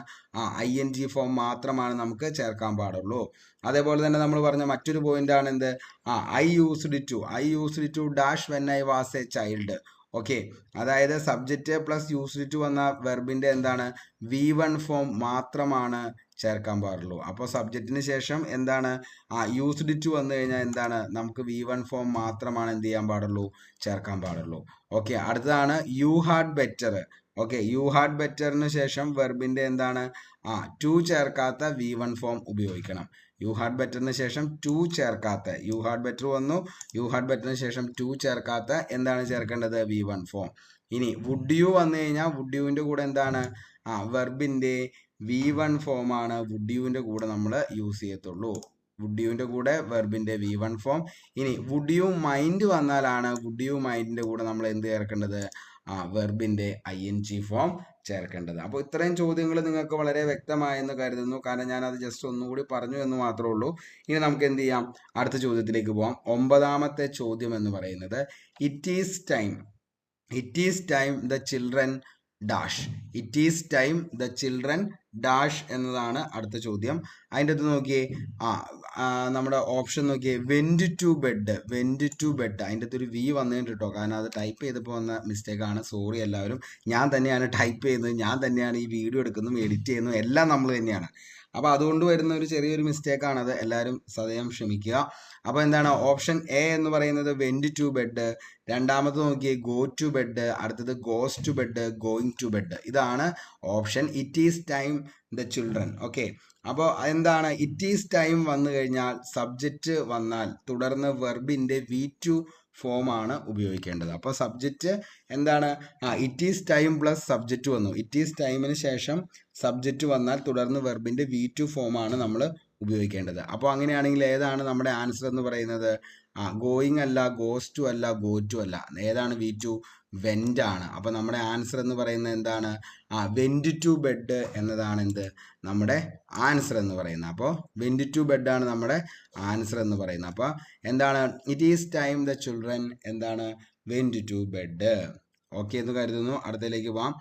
ING ഫോം മാത്രമാണ് നമുക്ക് ചേർക്കാൻ പാടുള്ളൂ. അതേപോലെ തന്നെ നമ്മൾ പറഞ്ഞ മറ്റൊരു പോയിന്റാണ് എന്ത്, I used to dash when I was a child. Okay, അതായത് സബ്ജക്റ്റ് പ്ലസ് യൂസ്ഡ് ടു വന്ന വെർബിൻ്റെ എന്താണ്, V1 ഫോം മാത്രമാണ് ചേർക്കാൻ പാടുള്ളൂ. അപ്പോൾ സബ്ജക്റ്റിന് ശേഷം എന്താണ്, യൂസ്ഡ് ടു വന്നു കഴിഞ്ഞാൽ എന്താണ്, നമുക്ക് V1 ഫോം മാത്രമാണ് എന്ത് ചെയ്യാൻ പാടുള്ളൂ, ചേർക്കാൻ പാടുള്ളൂ. ഓക്കെ, അടുത്തതാണ് you had better. Okay, you had ബെറ്ററിന് ശേഷം വെർബിൻ്റെ എന്താണ്, ടു ചേർക്കാത്ത V1 ഫോം ഉപയോഗിക്കണം. യു ഹാഡ് ബെറ്ററിന് ശേഷം ടു ചേർക്കാത്ത, യു ഹാഡ് ബെറ്റർ വന്നു, യു ഹാഡ് ബെറ്ററിന് ശേഷം ടു ചേർക്കാത്ത എന്താണ് ചേർക്കേണ്ടത്, V1 ഫോം. ഇനി വുഡ് യു വന്നു കഴിഞ്ഞാൽ വുഡ് യുവിൻ്റെ കൂടെ എന്താണ്, വെർബിൻ്റെ V1 ഫോമാണ് വുഡ് യുവിൻ്റെ കൂടെ നമ്മൾ യൂസ് ചെയ്യത്തുള്ളൂ. വുഡ് യുവിൻ്റെ കൂടെ വെർബിൻ്റെ V1 ഫോം. ഇനി വുഡ് യു മൈൻഡ് വന്നാലാണ് വുഡ് യു മൈൻഡിൻ്റെ കൂടെ നമ്മൾ എന്ത് ചേർക്കേണ്ടത്, വെർബിൻ്റെ ING ഫോം ചേർക്കേണ്ടത്. അപ്പോൾ ഇത്രയും ചോദ്യങ്ങൾ നിങ്ങൾക്ക് വളരെ വ്യക്തമായെന്ന് കരുതുന്നു. കാരണം ഞാനത് ജസ്റ്റ് ഒന്നുകൂടി പറഞ്ഞു എന്ന് മാത്രമേ ഉള്ളൂ. ഇനി നമുക്ക് എന്ത് ചെയ്യാം, അടുത്ത ചോദ്യത്തിലേക്ക് പോകാം. 9ാമത്തെ ചോദ്യം എന്ന് പറയുന്നത് it is time the children dash. It is time the children dash എന്നതാണ് അടുത്ത ചോദ്യം. അതിൻ്റെ അത് നോക്കിയേ, നമ്മുടെ ഓപ്ഷൻ നോക്കിയേ, വെൻറ്റ് ടു ബെഡ്. അതിൻ്റെ അകത്തൊരു V വന്നിട്ട് കേട്ടോ, കാരണം അത് ടൈപ്പ് ചെയ്തപ്പോൾ വന്ന മിസ്റ്റേക്കാണ്. സോറി എല്ലാവരും. ഞാൻ തന്നെയാണ് ടൈപ്പ് ചെയ്യുന്നത്, ഞാൻ തന്നെയാണ് ഈ വീഡിയോ എടുക്കുന്നതും എഡിറ്റ് ചെയ്യുന്നതും എല്ലാം നമ്മൾ തന്നെയാണ്. അപ്പോൾ അതുകൊണ്ട് വരുന്ന ഒരു ചെറിയൊരു മിസ്റ്റേക്കാണത്, എല്ലാവരും സദയം ക്ഷമിക്കുക. അപ്പോൾ എന്താണ് ഓപ്ഷൻ A എന്ന് പറയുന്നത് വെൻറ്റ് ടു ബെഡ്. രണ്ടാമത് നോക്കിയേ ഗോ ടു ബെഡ്. അടുത്തത് goes to bed, going to bed. ഇതാണ് option it is time the children. Okay, അപ്പോൾ എന്താണ്, ഇറ്റ് ഈസ് ടൈം വന്നു കഴിഞ്ഞാൽ സബ്ജക്റ്റ് വന്നാൽ തുടർന്ന് വെർബിൻ്റെ V2 ഫോമാണ് ഉപയോഗിക്കേണ്ടത്. അപ്പോൾ സബ്ജക്റ്റ് എന്താണ്, it is time plus subject വന്നു. ഇറ്റ് ഈസ് ടൈമിന് ശേഷം സബ്ജക്റ്റ് വന്നാൽ തുടർന്ന് വെർബിൻ്റെ V2 ഫോമാണ് നമ്മൾ ഉപയോഗിക്കേണ്ടത്. അപ്പോൾ അങ്ങനെയാണെങ്കിൽ ഏതാണ് നമ്മുടെ ആൻസർ എന്ന് പറയുന്നത്, ഗോയിങ് അല്ല, ഗോസ് ടു അല്ല, ഗോ ടു അല്ല. ഏതാണ് V2? വെൻ്റ് ആണ്. അപ്പോൾ നമ്മുടെ ആൻസർ എന്ന് പറയുന്നത് എന്താണ്, വെൻറ്റ് ടു ബെഡ് എന്നതാണ് എന്ത് നമ്മുടെ ആൻസർ എന്ന് പറയുന്നത്. അപ്പോൾ വെൻറ്റ് ടു ബെഡ് ആണ് നമ്മുടെ ആൻസർ എന്ന് പറയുന്നത്. അപ്പോൾ എന്താണ്, it is time the children എന്താണ്, വെൻറ്റ് ടു ബെഡ്. ഓക്കെ എന്ന് കരുതുന്നു. അടുത്തതിലേക്ക് പോവാം.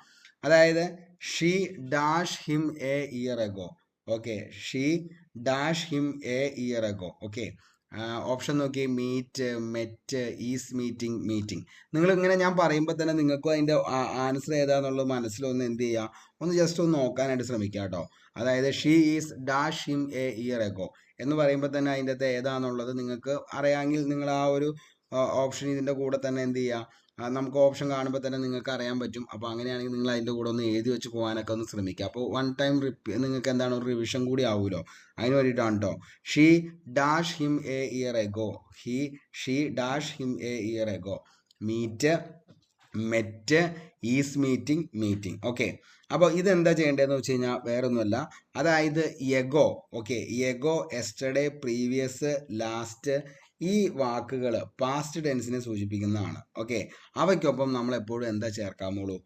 അതായത് she dash him a year ago. Okay, she dash him a year ago. Okay, option നോക്കി, meet, met, is meeting, meeting. നിങ്ങളിങ്ങനെ ഞാൻ പറയുമ്പോൾ തന്നെ നിങ്ങൾക്കും അതിൻ്റെ ആൻസർ ഏതാണെന്നുള്ളത് മനസ്സിലൊന്ന് എന്ത് ചെയ്യുക, ഒന്ന് ജസ്റ്റ് ഒന്ന് നോക്കാനായിട്ട് ശ്രമിക്കുക കേട്ടോ. അതായത് she is dash him a year ago എന്ന് പറയുമ്പോൾ തന്നെ അതിൻ്റെ അകത്ത് ഏതാണെന്നുള്ളത് നിങ്ങൾക്ക് അറിയാമെങ്കിൽ നിങ്ങൾ ആ ഒരു ഓപ്ഷൻ ഇതിൻ്റെ കൂടെ തന്നെ എന്ത് ചെയ്യുക, നമുക്ക് ഓപ്ഷൻ കാണുമ്പോൾ തന്നെ നിങ്ങൾക്ക് അറിയാൻ പറ്റും. അപ്പോൾ അങ്ങനെയാണെങ്കിൽ നിങ്ങൾ അതിൻ്റെ കൂടെ ഒന്ന് എഴുതി വെച്ച് പോകാനൊക്കെ ഒന്ന് ശ്രമിക്കുക. അപ്പോൾ വൺ ടൈം നിങ്ങൾക്ക് എന്താണ് ഒരു റിവിഷൻ കൂടി ആവുമല്ലോ, അതിന് വേണ്ടിയിട്ടാണ് കേട്ടോ. She dash him a year ago. She dash him a year ago. Meet, met, is meeting, meeting. Okay, അപ്പോൾ ഇതെന്താ ചെയ്യേണ്ടതെന്ന് വെച്ച് കഴിഞ്ഞാൽ വേറൊന്നുമല്ല, അതായത് ago. Okay, ago, yesterday, previous, last, ഈ വാക്കുകൾ പാസ്റ്റ് ടെൻസിനെ സൂചിപ്പിക്കുന്നതാണ്. ഓക്കെ, അവയ്ക്കൊപ്പം നമ്മൾ എപ്പോഴും എന്താ ചേർക്കാമുള്ളൂ?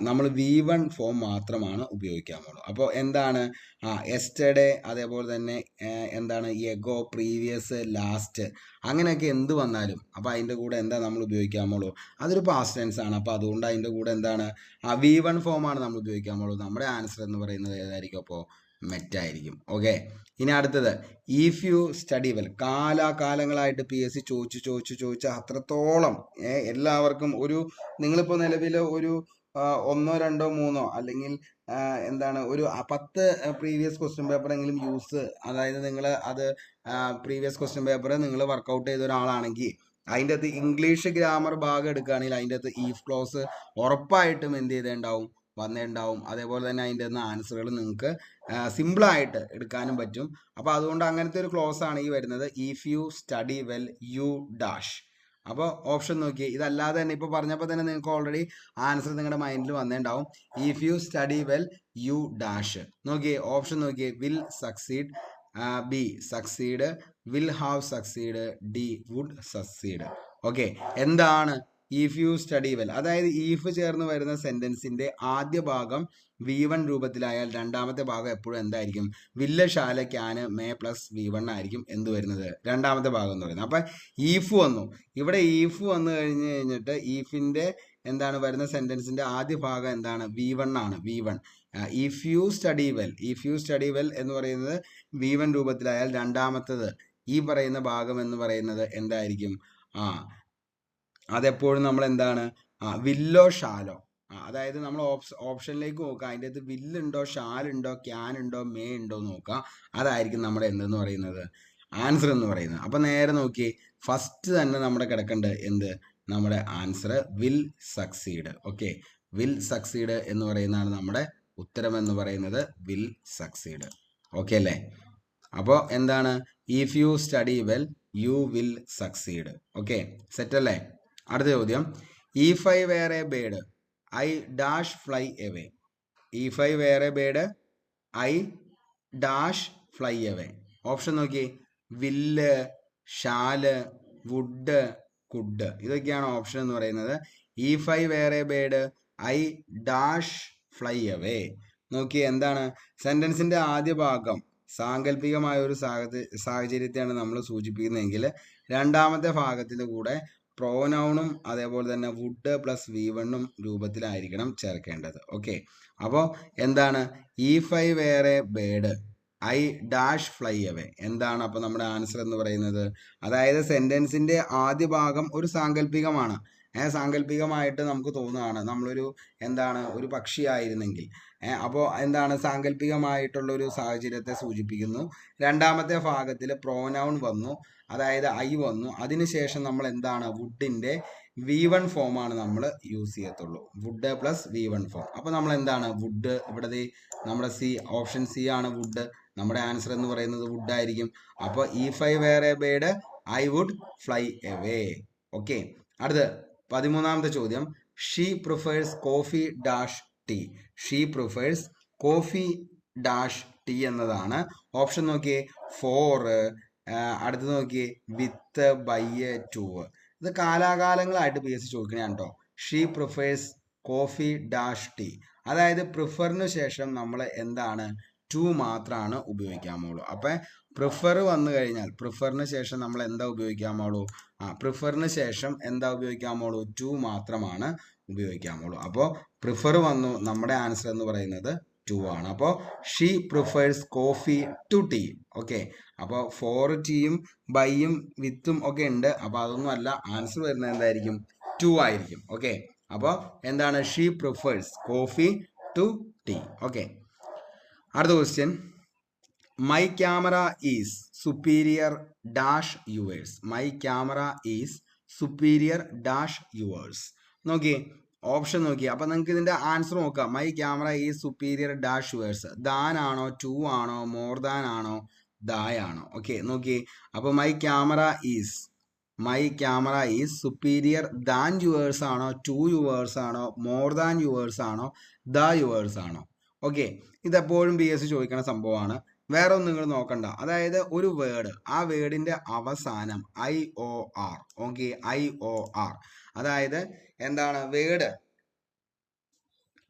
നമ്മൾ V1 ഫോം മാത്രമാണ് ഉപയോഗിക്കാമുള്ളൂ. അപ്പോൾ എന്താണ് എസ്റ്റർഡേ, അതേപോലെ തന്നെ എന്താണ് എഗോ, പ്രീവിയസ്, ലാസ്റ്റ്, അങ്ങനെയൊക്കെ എന്ത് വന്നാലും അപ്പോൾ അതിൻ്റെ കൂടെ എന്താ നമ്മൾ ഉപയോഗിക്കാമുള്ളൂ? അതൊരു പാസ്റ്റ് ടെൻസ് ആണ്. അപ്പോൾ അതുകൊണ്ട് അതിൻ്റെ കൂടെ എന്താണ് V1 ഫോമാണ് നമ്മൾ ഉപയോഗിക്കാമുള്ളൂ. നമ്മുടെ ആൻസർ എന്ന് പറയുന്നത് ഏതായിരിക്കും? അപ്പോൾ മെറ്റായിരിക്കും. ഓക്കെ, ഇനി അടുത്തത് ഇഫ് യു സ്റ്റഡി വെൽ. കാലാകാലങ്ങളായിട്ട് PSC ചോദിച്ച് അത്രത്തോളം എല്ലാവർക്കും ഒരു, നിങ്ങളിപ്പോൾ നിലവിൽ ഒരു 1, 2, 3 അല്ലെങ്കിൽ എന്താണ് ഒരു 10 പ്രീവിയസ് ക്വസ്റ്റ്യൻ പേപ്പറെങ്കിലും അതായത് നിങ്ങൾ അത് പ്രീവിയസ് ക്വസ്റ്റ്യൻ പേപ്പർ നിങ്ങൾ വർക്കൗട്ട് ചെയ്ത ഒരാളാണെങ്കിൽ അതിൻ്റെ അകത്ത് ഇംഗ്ലീഷ് ഗ്രാമർ ഭാഗം എടുക്കുകയാണെങ്കിൽ അതിൻ്റെ അകത്ത് ഈഫ് ക്ലോസ് ഉറപ്പായിട്ടും എന്ത് ചെയ്തേണ്ടാവും? വന്നേണ്ടാവും. അതേപോലെ തന്നെ അതിൻ്റെ നിന്ന് ആൻസറുകൾ നിങ്ങൾക്ക് സിമ്പിളായിട്ട് എടുക്കാനും പറ്റും. അപ്പോൾ അതുകൊണ്ട് അങ്ങനത്തെ ഒരു ക്ലോസ് ആണ് ഈ വരുന്നത്, if you study well you dash. അപ്പോൾ ഓപ്ഷൻ നോക്കിയേ, ഇതല്ലാതെ തന്നെ ഇപ്പോൾ പറഞ്ഞപ്പോൾ തന്നെ നിങ്ങൾക്ക് ഓൾറെഡി ആൻസർ നിങ്ങളുടെ മൈൻഡിൽ വന്നേണ്ടാവും. If you study well you dash. നോക്കിയേ, ഓപ്ഷൻ നോക്കിയേ, will succeed, b succeed, will have succeed, d would succeed. Okay, എന്താണ് ഇഫ് യു സ്റ്റഡി വെൽ? അതായത് ഈഫ് ചേർന്ന് വരുന്ന സെന്റൻസിന്റെ ആദ്യ ഭാഗം V1 രൂപത്തിലായാൽ രണ്ടാമത്തെ ഭാഗം എപ്പോഴും എന്തായിരിക്കും? വില്ല്, shall, can, may plus V1 ആയിരിക്കും എന്ത് വരുന്നത്? രണ്ടാമത്തെ ഭാഗം എന്ന് പറയുന്നത്. അപ്പം ഈഫ് വന്നു, ഇവിടെ ഈഫ് വന്നു കഴിഞ്ഞിട്ട് ഈഫിന്റെ എന്താണ് വരുന്ന സെന്റൻസിന്റെ ആദ്യ ഭാഗം എന്താണ്? V1 ആണ്. V1 if you study well എന്ന് പറയുന്നത് V1 രൂപത്തിലായാൽ രണ്ടാമത്തത് ഈ പറയുന്ന ഭാഗം എന്ന് പറയുന്നത് എന്തായിരിക്കും? അതെപ്പോഴും നമ്മൾ എന്താണ്? Willow, shallow. അതായത് നമ്മൾ ഓപ്ഷനിലേക്ക് നോക്കുക, അതിൻ്റെ അകത്ത് വില്ലുണ്ടോ, ഷാലുണ്ടോ, ക്യാൻ ഉണ്ടോ, മേ ഉണ്ടോ നോക്കുക. അതായിരിക്കും നമ്മുടെ എന്തെന്ന് പറയുന്നത്? ആൻസർ എന്ന് പറയുന്നത്. അപ്പം നേരെ നോക്കി, ഫസ്റ്റ് തന്നെ നമ്മുടെ കിടക്കേണ്ടത് എന്ത്? നമ്മുടെ answer will succeed. Okay, will succeed എന്ന് പറയുന്നതാണ് നമ്മുടെ ഉത്തരം എന്ന് പറയുന്നത്, വിൽ സക്സീഡ്. ഓക്കെ അല്ലേ? അപ്പോൾ എന്താണ്? If you study well you will succeed. Okay, set അല്ലേ? അടുത്ത ചോദ്യം, if I were a bird I dash fly away. If I were a bird I dash fly away. Option നോക്കി, will, shall, would, could. ഇതൊക്കെയാണ് option എന്ന് പറയുന്നത്. If I were a bird I dash fly away. നോക്കി, എന്താണ്? സെന്റൻസിന്റെ ആദ്യ ഭാഗം സാങ്കല്പികമായ ഒരു സാഹചര്യത്തെയാണ് നമ്മൾ സൂചിപ്പിക്കുന്നതെങ്കിൽ രണ്ടാമത്തെ ഭാഗത്തിന്റെ കൂടെ പ്രോനൗണും അതേപോലെ തന്നെ വുഡ് പ്ലസ് V1 രൂപത്തിലായിരിക്കണം ചേർക്കേണ്ടത്. ഓക്കെ, അപ്പോൾ എന്താണ്? If I were a bird I dash fly away. എന്താണ് അപ്പോൾ നമ്മുടെ ആൻസർ എന്ന് പറയുന്നത്? അതായത് സെന്റൻസിന്റെ ആദ്യ ഭാഗം ഒരു സാങ്കല്പികമാണ്. സാങ്കല്പികമായിട്ട് നമുക്ക് തോന്നുകയാണ് നമ്മളൊരു എന്താണ് ഒരു പക്ഷിയായിരുന്നെങ്കിൽ. അപ്പോൾ എന്താണ്? സാങ്കല്പികമായിട്ടുള്ള ഒരു സാഹചര്യത്തെ സൂചിപ്പിക്കുന്നു. രണ്ടാമത്തെ ഭാഗത്തിൽ പ്രോനൗൺ വന്നു, അതായത് ഐ വന്നു. അതിനുശേഷം നമ്മൾ എന്താണ്? വുഡിന്റെ V1 ഫോമാണ് നമ്മൾ യൂസ് ചെയ്യത്തുള്ളൂ. Would plus V1 form. അപ്പോൾ നമ്മൾ എന്താണ്? വുഡ്, ഇവിടെ നമ്മുടെ ഓപ്ഷൻ സി ആണ് വുഡ്. നമ്മുടെ ആൻസർ എന്ന് പറയുന്നത് വുഡ് ആയിരിക്കും. അപ്പോൾ if I were a bird I would fly away. Okay, അടുത്ത് 13ാമത്തെ ചോദ്യം, she prefers coffee dash tea. She prefers coffee dash tea എന്നതാണ്. ഓപ്ഷൻ നോക്കിയേ, ഫോർ, അടുത്ത് നോക്കിയേ, വിത്ത്, ബൈ, ടു. ഇത് കാലാകാലങ്ങളായിട്ട് PSC ചോദിക്കണതാണ് കേട്ടോ. She prefers coffee dash tea. അതായത് പ്രിഫറിന് ശേഷം നമ്മൾ എന്താണ്? ടു മാത്രമാണ് ഉപയോഗിക്കാമുള്ളൂ. അപ്പം പ്രിഫർ വന്നു കഴിഞ്ഞാൽ പ്രിഫറിന് ശേഷം നമ്മൾ എന്താ ഉപയോഗിക്കാമുള്ളൂ? പ്രിഫറിന് ശേഷം എന്താ ഉപയോഗിക്കാമുള്ളൂ? ടു മാത്രമാണ് ഉപയോഗിക്കാമുള്ളൂ. അപ്പോൾ പ്രിഫർ വന്നു, നമ്മുടെ ആൻസർ എന്ന് പറയുന്നത് ടു ആണ്. അപ്പോൾ she prefers coffee to tea. Okay, അപ്പോൾ ഫോർ, ടീയും ബൈയും വിത്തും ഒക്കെ ഉണ്ട്. അപ്പോൾ അതൊന്നും അല്ല, ആൻസർ വരുന്നത് എന്തായിരിക്കും? ടു ആയിരിക്കും. ഓക്കെ, അപ്പോൾ എന്താണ്? She prefers coffee to tea. Okay, അടുത്ത question, my camera is superior dash yours. My camera is superior dash yours. നോക്കിയേ, ഓപ്ഷൻ നോക്കി. അപ്പം നിങ്ങൾക്ക് ഇതിൻ്റെ ആൻസർ നോക്കാം. My camera is superior dash yours. Than ആണോ, ടു ആണോ, മോർ ദാൻ ആണോ, ദായാണോ? ഓക്കെ, നോക്കിയേ. അപ്പോൾ my camera is my camera is superior than yours ആണോ, ടു യുവേഴ്സ് ആണോ, മോർ ദാൻ യുവേഴ്സ് ആണോ, ദ യുവേഴ്സ് ആണോ? ഓക്കെ, ഇതെപ്പോഴും PSC ചോദിക്കണ സംഭവമാണ്. വേറെ ഒന്നും നിങ്ങൾ നോക്കണ്ട. അതായത് ഒരു വേർഡ്, ആ വേർഡിന്റെ അവസാനം IOR. ഓക്കെ, IOR അതായത് എന്താണ് വേർഡ്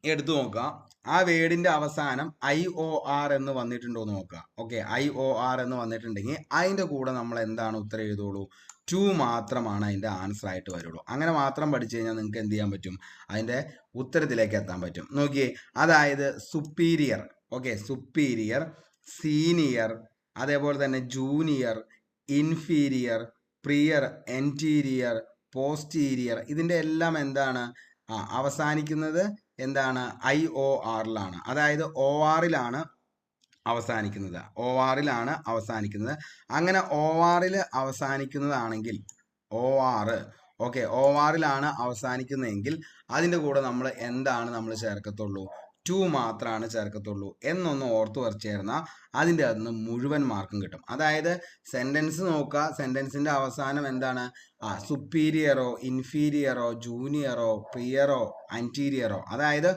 എടുത്തു നോക്കുക. ആ വേർഡിന്റെ അവസാനം IOR എന്ന് വന്നിട്ടുണ്ടോ എന്ന് നോക്കുക. ഓക്കെ, IOR എന്ന് വന്നിട്ടുണ്ടെങ്കിൽ അതിന്റെ കൂടെ നമ്മൾ എന്താണ് ഉത്തരം എഴുതുള്ളൂ? 2 മാത്രമാണ് അതിന്റെ ആൻസർ ആയിട്ട് വരുള്ളൂ. അങ്ങനെ മാത്രം പഠിച്ചു കഴിഞ്ഞാൽ നിങ്ങൾക്ക് എന്ത് ചെയ്യാൻ പറ്റും? അതിന്റെ ഉത്തരത്തിലേക്ക് എത്താൻ പറ്റും. നോക്കിയേ, അതായത് സുപ്പീരിയർ, ഓക്കെ, സുപ്പീരിയർ, സീനിയർ, അതേപോലെ തന്നെ junior, inferior, prior, anterior, posterior, ഇതിന്റെ എല്ലാം എന്താണ് അവസാനിക്കുന്നത് എന്താണ്? IORലാണ്. അതായത് ORലാണ് അവസാനിക്കുന്നത്. ORലാണ് അവസാനിക്കുന്നത്. അങ്ങനെ ORൽ അവസാനിക്കുന്നതാണെങ്കിൽ OR, ഓക്കെ, ORലാണ് അവസാനിക്കുന്നതെങ്കിൽ അതിൻ്റെ കൂടെ നമ്മൾ എന്താണ് നമ്മൾ ചേർക്കത്തുള്ളൂ? 2 മാത്രമാണ് ചേർക്കത്തുള്ളൂ എന്നൊന്ന് ഓർത്ത് വരച്ചേർന്നാൽ അതിൻ്റെ അകത്ത് മുഴുവൻ മാർക്കും കിട്ടും. അതായത് സെൻറ്റൻസ് നോക്കുക, സെൻറ്റൻസിൻ്റെ അവസാനം എന്താണ്? സുപ്പീരിയറോ, ഇൻഫീരിയറോ, ജൂനിയറോ, പ്രിയറോ, അൻറ്റീരിയറോ, അതായത്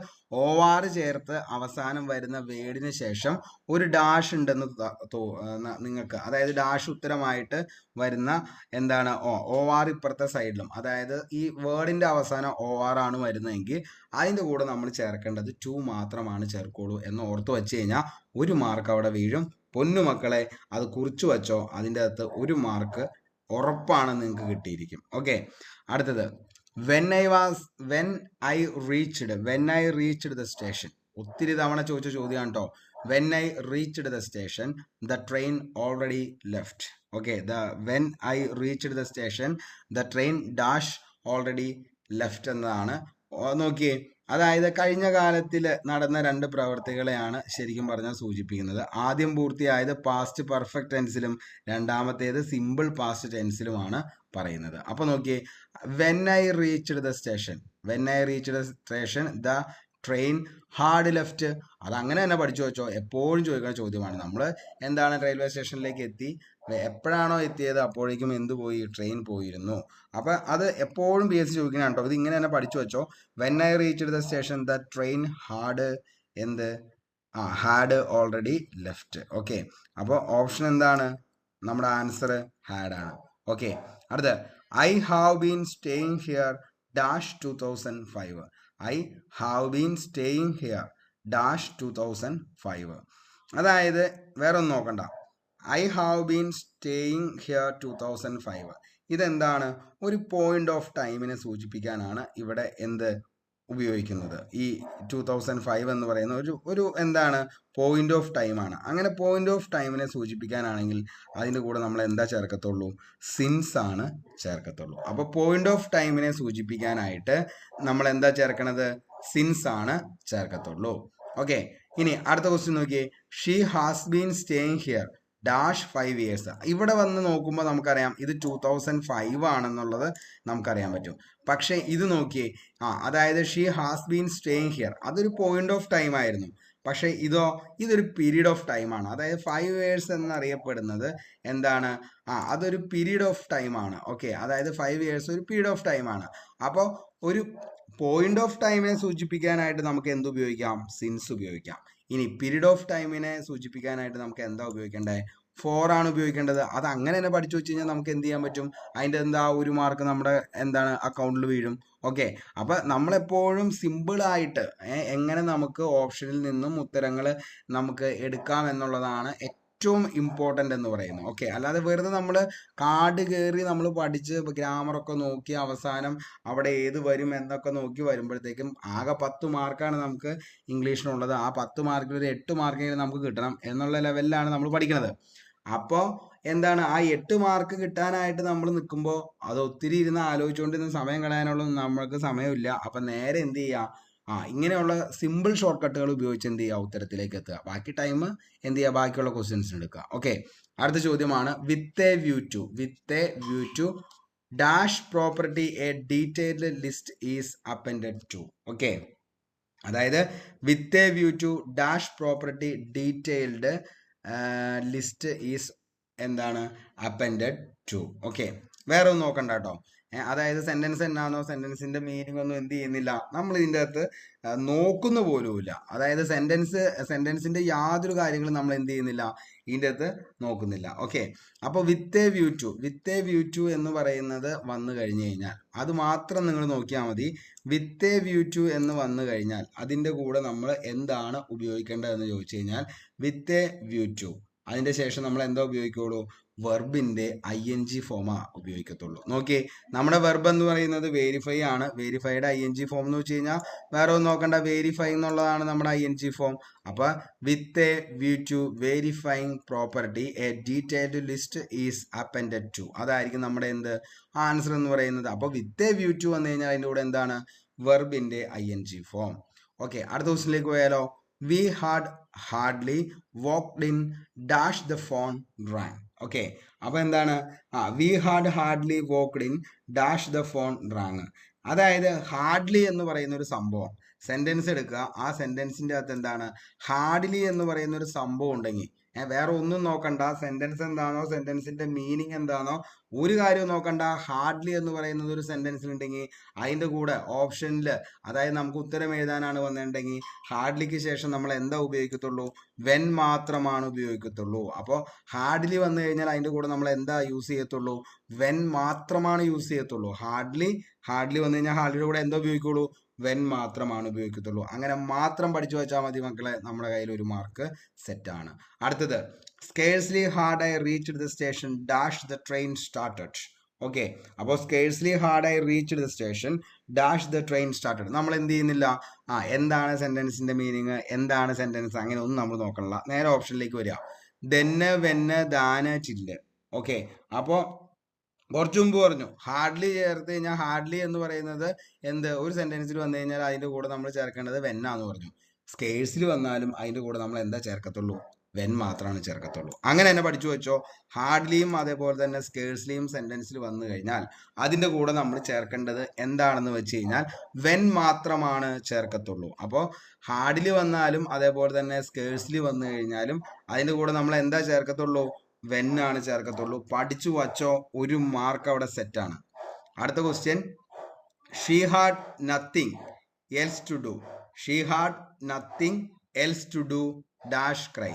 OR ചേർത്ത് അവസാനം വരുന്ന വേർഡിന് ശേഷം ഒരു ഡാഷ് ഉണ്ടെന്ന് നിങ്ങൾക്ക്, അതായത് ഡാഷ് ഉത്തരമായിട്ട് വരുന്ന എന്താണ് OR ഇപ്പുറത്തെ സൈഡിലും, അതായത് ഈ വേർഡിന്റെ അവസാനം OR ആണ് വരുന്നതെങ്കിൽ അതിൻ്റെ കൂടെ നമ്മൾ ചേർക്കേണ്ടത് 2 മാത്രമാണ് ചേർക്കുള്ളൂ എന്ന് ഓർത്ത് വെച്ച് കഴിഞ്ഞാൽ 1 മാർക്ക് അവിടെ വീഴും. പൊന്നുമക്കളെ, അത് കുറിച്ചു വച്ചോ. അതിൻ്റെ അകത്ത് 1 മാർക്ക് ഉറപ്പാണ് നിങ്ങൾക്ക് കിട്ടിയിരിക്കും. ഓക്കെ, അടുത്തത് when I reached the station. ഒത്തിരി തവണ ചോദിച്ച ചോദ്യമാണ് കേട്ടോ. when I reached the station, the train already left. Okay, when I reached the station, the train dash already left എന്നതാണ്. നോക്കിയേ, അതായത് കഴിഞ്ഞ കാലത്തിൽ നടന്ന 2 പ്രവൃത്തികളെയാണ് ശരിക്കും പറഞ്ഞാൽ സൂചിപ്പിക്കുന്നത്. ആദ്യം പൂർത്തിയായത് പാസ്റ്റ് പെർഫെക്റ്റ് ടെൻസിലും രണ്ടാമത്തേത് സിമ്പിൾ പാസ്റ്റ് ടെൻസിലുമാണ് പറയുന്നത്. അപ്പൊ നോക്കിയേ, when I reached the station, the train had left. അത് അങ്ങനെ തന്നെ പഠിച്ചു വെച്ചോ, എപ്പോഴും ചോദിക്കുന്ന ചോദ്യമാണ്. നമ്മൾ എന്താണ് റെയിൽവേ സ്റ്റേഷനിലേക്ക് എത്തി, എപ്പോഴാണോ എത്തിയത് അപ്പോഴേക്കും എന്ത് പോയി? ട്രെയിൻ പോയിരുന്നു. അപ്പൊ അത് എപ്പോഴും PSC ചോദിക്കുന്നതാണ് കേട്ടോ. ഇത് ഇങ്ങനെ തന്നെ പഠിച്ചു വെച്ചോ. when I reached the station, the train had already left. Okay, അപ്പോൾ ഓപ്ഷൻ എന്താണ്? നമ്മുടെ ആൻസർ ഹാഡ് ആണ്. ഓക്കെ, അടുത്ത I have been staying here dash 2005. I have been staying here dash 2005. അതായത് വേറെ ഒന്നും നോക്കണ്ട. I have been staying here 2005. ഇതെന്താണ്? ഒരു പോയിന്റ് ഓഫ് ടൈമിനെ സൂചിപ്പിക്കാനാണ് ഇവിടെ എന്ത് ഉപയോഗിക്കുന്നത്. ഈ 2005 എന്ന് പറയുന്ന ഒരു എന്താണ്? പോയിന്റ് ഓഫ് ടൈമാണ്. അങ്ങനെ പോയിന്റ് ഓഫ് ടൈമിനെ സൂചിപ്പിക്കാനാണെങ്കിൽ അതിൻ്റെ കൂടെ നമ്മൾ എന്താ ചേർക്കത്തുള്ളൂ? സിൻസ് ആണ് ചേർക്കത്തുള്ളൂ. അപ്പോൾ പോയിന്റ് ഓഫ് ടൈമിനെ സൂചിപ്പിക്കാനായിട്ട് നമ്മൾ എന്താ ചേർക്കണത്? സിൻസ് ആണ് ചേർക്കത്തുള്ളൂ. ഓക്കെ, ഇനി അടുത്ത ക്വസ്റ്റ്യൻ നോക്കിയേ. She has been staying here dash 5 years. ഇവിടെ വന്ന് നോക്കുമ്പോൾ നമുക്കറിയാം ഇത് 2005 ആണെന്നുള്ളത് നമുക്കറിയാൻ പറ്റും. പക്ഷേ ഇത് നോക്കിയേ, അതായത് she has been staying here, അതൊരു പോയിന്റ് ഓഫ് ടൈം ആയിരുന്നു. പക്ഷേ ഇതൊരു പീരീഡ് ഓഫ് ടൈമാണ്. അതായത് 5 years എന്നറിയപ്പെടുന്നത് എന്താണ്? അതൊരു പീരീഡ് ഓഫ് ടൈമാണ്. ഓക്കെ, അതായത് 5 years ഒരു പീരീഡ് ഓഫ് ടൈമാണ്. അപ്പോൾ ഒരു പോയിന്റ് ഓഫ് ടൈമിനെ സൂചിപ്പിക്കാനായിട്ട് നമുക്ക് എന്ത് ഉപയോഗിക്കാം? സിൻസ് ഉപയോഗിക്കാം. ഇനി പീരീഡ് ഓഫ് ടൈമിനെ സൂചിപ്പിക്കാനായിട്ട് നമുക്ക് എന്താ ഉപയോഗിക്കേണ്ടത്? 4 ആണ് ഉപയോഗിക്കേണ്ടത്. അത് അങ്ങനെ തന്നെ പഠിച്ചു വെച്ച് കഴിഞ്ഞാൽ നമുക്ക് എന്ത് ചെയ്യാൻ പറ്റും? അതിൻ്റെ 1 മാർക്ക് നമ്മുടെ എന്താണ് അക്കൗണ്ടിൽ വീഴും. ഓക്കെ, അപ്പൊ നമ്മളെപ്പോഴും സിമ്പിളായിട്ട് എങ്ങനെ നമുക്ക് ഓപ്ഷനിൽ നിന്നും ഉത്തരങ്ങൾ നമുക്ക് എടുക്കാം എന്നുള്ളതാണ് ഏറ്റവും ഇമ്പോർട്ടൻ്റ് എന്ന് പറയുന്നത്. ഓക്കെ, അല്ലാതെ വെറുതെ നമ്മൾ കാർഡ് കയറി നമ്മൾ പഠിച്ച് ഗ്രാമറൊക്കെ നോക്കി അവസാനം അവിടെ ഏത് വരും എന്നൊക്കെ നോക്കി വരുമ്പോഴത്തേക്കും ആകെ 10 മാർക്കാണ് നമുക്ക് ഇംഗ്ലീഷിനുള്ളത്. ആ 10 മാർക്കിൽ ഒരു 8 മാർക്കെങ്കിലും നമുക്ക് കിട്ടണം എന്നുള്ള ലെവലിലാണ് നമ്മൾ പഠിക്കുന്നത്. അപ്പോൾ എന്താണ്, ആ 8 മാർക്ക് കിട്ടാനായിട്ട് നമ്മൾ നിൽക്കുമ്പോൾ അത് ഒത്തിരി ഇരുന്ന് ആലോചിച്ചുകൊണ്ടിരുന്ന സമയം കളയാനുള്ള നമ്മൾക്ക് സമയമില്ല. അപ്പം നേരെ എന്ത് ചെയ്യുക? ഇങ്ങനെയുള്ള സിമ്പിൾ ഷോർട്ട് കട്ടുകൾ ഉപയോഗിച്ച് എന്ത് ചെയ്യുക? ഉത്തരത്തിലേക്ക് എത്തുക. ബാക്കി ടൈം എന്ത് ചെയ്യുക? ബാക്കിയുള്ള ക്വസ്റ്റ്യൻസിന് എടുക്കുക. ഓക്കെ, അടുത്ത ചോദ്യമാണ് with a view to dash property a detailed list is appended to. Okay, അതായത് with a view to dash property detailed list is എന്താണ്? Appended to. ഓക്കെ, വേറെ ഒന്നും നോക്കണ്ട കേട്ടോ. അതായത് സെന്റൻസ് എന്നാണോ സെന്റൻസിന്റെ മീനിങ് ഒന്നും എന്ത് ചെയ്യുന്നില്ല, നമ്മൾ ഇതിൻ്റെ അകത്ത് നോക്കുന്ന പോലുമില്ല. അതായത് സെന്റൻസിന്റെ യാതൊരു കാര്യങ്ങളും നമ്മൾ എന്ത് ചെയ്യുന്നില്ല, ഇതിൻ്റെ അകത്ത് നോക്കുന്നില്ല. ഓക്കെ, അപ്പോൾ വിത്ത് എ വ്യൂ ടു എന്ന് പറയുന്നത് വന്നു കഴിഞ്ഞു കഴിഞ്ഞാൽ അത് മാത്രം നിങ്ങൾ നോക്കിയാൽ മതി. വിത്ത് എ വ്യൂ ടു എന്ന് വന്നു കഴിഞ്ഞാൽ അതിൻ്റെ കൂടെ നമ്മൾ എന്താണ് ഉപയോഗിക്കേണ്ടതെന്ന് ചോദിച്ചു കഴിഞ്ഞാൽ വിത്ത് എ വ്യൂ ടു അതിൻ്റെ ശേഷം നമ്മൾ എന്താ ഉപയോഗിക്കുള്ളൂ, വെർബിന്റെ ING ഫോമാ ഉപയോഗിക്കത്തുള്ളൂ. നോക്കിയേ, നമ്മുടെ വെർബ് എന്ന് പറയുന്നത് വേരിഫൈ ആണ്. വേരിഫൈഡ് ING ഫോം എന്ന് വെച്ച് കഴിഞ്ഞാൽ വേറെ ഒന്നും നോക്കണ്ട, വേരിഫൈ എന്നുള്ളതാണ് നമ്മുടെ ING ഫോം. അപ്പൊ with a view to verifying property a detailed list is appended to, അതായിരിക്കും നമ്മുടെ എന്ത് ആൻസർ എന്ന് പറയുന്നത്. അപ്പൊ വിത്ത് എ വ്യൂ ടു വന്നു കഴിഞ്ഞാൽ അതിൻ്റെ കൂടെ എന്താണ്, വെർബിന്റെ ING ഫോം. ഓക്കെ, അടുത്ത ക്വസ്റ്റിലേക്ക് പോയാലോ. We had hardly walked in dash the phone rang. Okay, അപ്പൊ എന്താണ്, we had hardly walked in dash the phone rang. അതായത് ഹാർഡ്ലി എന്ന് പറയുന്ന ഒരു സംഭവം, സെന്റൻസ് എടുക്കുക, ആ സെന്റൻസിന്റെ അകത്ത് എന്താണ് ഹാർഡ്ലി എന്ന് പറയുന്ന ഒരു സംഭവം ഉണ്ടെങ്കിൽ വേറെ ഒന്നും നോക്കണ്ട, സെന്റൻസ് എന്താണോ സെന്റൻസിന്റെ മീനിങ് എന്താണോ ഒരു കാര്യവും നോക്കണ്ട. ഹാർഡ്ലി എന്ന് പറയുന്നത് ഒരു സെന്റൻസിൽ ഉണ്ടെങ്കിൽ അതിന്റെ കൂടെ ഓപ്ഷനിൽ, അതായത് നമുക്ക് ഉത്തരം എഴുതാനാണ് വന്നിട്ടുണ്ടെങ്കിൽ ഹാർഡ്ലിക്ക് ശേഷം നമ്മൾ എന്താ ഉപയോഗിക്കത്തുള്ളൂ, വെൻ മാത്രമാണ് ഉപയോഗിക്കത്തുള്ളൂ. അപ്പോൾ ഹാർഡ്ലി വന്നു കഴിഞ്ഞാൽ അതിന്റെ കൂടെ നമ്മൾ എന്താ യൂസ് ചെയ്യത്തുള്ളൂ, വെൻ മാത്രമാണ് യൂസ് ചെയ്യത്തുള്ളൂ. ഹാർഡ്ലി വന്നു കഴിഞ്ഞാൽ ഹാർഡ്ലിയുടെ കൂടെ എന്താ ഉപയോഗിക്കുള്ളൂ, വെൻ മാത്രമാണ് ഉപയോഗിക്കത്തുള്ളൂ. അങ്ങനെ മാത്രം പഠിച്ചു വെച്ചാൽ മതി മക്കളെ, നമ്മുടെ കയ്യിൽ ഒരു മാർക്ക് സെറ്റാണ്. അടുത്തത്, scarcely had I reached the station dash the train started. Okay, അപ്പോൾ scarcely had I reached the station dash the train started. നമ്മൾ എന്ത് ചെയ്യുന്നില്ല, എന്താണ് സെന്റൻസിന്റെ മീനിങ്, എന്താണ് സെന്റൻസ്, അങ്ങനെ ഒന്നും നമ്മൾ നോക്കണില്ല. നേരെ ഓപ്ഷനിലേക്ക് വരിക. ദെന്ന് വെന്ന് ദാന് ചില്ല്. ഓക്കെ, അപ്പോൾ കുറച്ചു മുമ്പ് പറഞ്ഞു ഹാർഡ്ലി ചേർത്ത് കഴിഞ്ഞാൽ ഹാർഡ്ലി എന്ന് പറയുന്നത് എന്ത്, ഒരു സെന്റൻസിൽ വന്നു കഴിഞ്ഞാൽ അതിന്റെ കൂടെ നമ്മൾ ചേർക്കേണ്ടത് വെന്നാന്ന് പറഞ്ഞു. സ്കേഴ്സിൽ വന്നാലും അതിന്റെ കൂടെ നമ്മൾ എന്താ ചേർക്കത്തുള്ളൂ, വെൻ മാത്രമാണ് ചേർക്കത്തുള്ളൂ. അങ്ങനെ തന്നെ പഠിച്ചു വെച്ചോ. ഹാർഡ്ലിയും അതേപോലെ തന്നെ സ്കേഴ്സ്ലിയും സെന്റൻസിൽ വന്നു കഴിഞ്ഞാൽ അതിന്റെ കൂടെ നമ്മൾ ചേർക്കേണ്ടത് എന്താണെന്ന് വെച്ച് കഴിഞ്ഞാൽ വെൻ മാത്രമാണ് ചേർക്കത്തുള്ളൂ. അപ്പോൾ ഹാർഡ്ലി വന്നാലും അതേപോലെ തന്നെ സ്കേഴ്സ്ലി വന്നു കഴിഞ്ഞാലും അതിന്റെ കൂടെ നമ്മൾ എന്താ ചേർക്കത്തുള്ളൂ, വെന്നാണ് ചേർക്കത്തുള്ളൂ. പഠിച്ചു വച്ചോ, ഒരു മാർക്ക് അവിടെ സെറ്റാണ്. അടുത്ത question, she had nothing else to do. She had nothing else to do dash cry.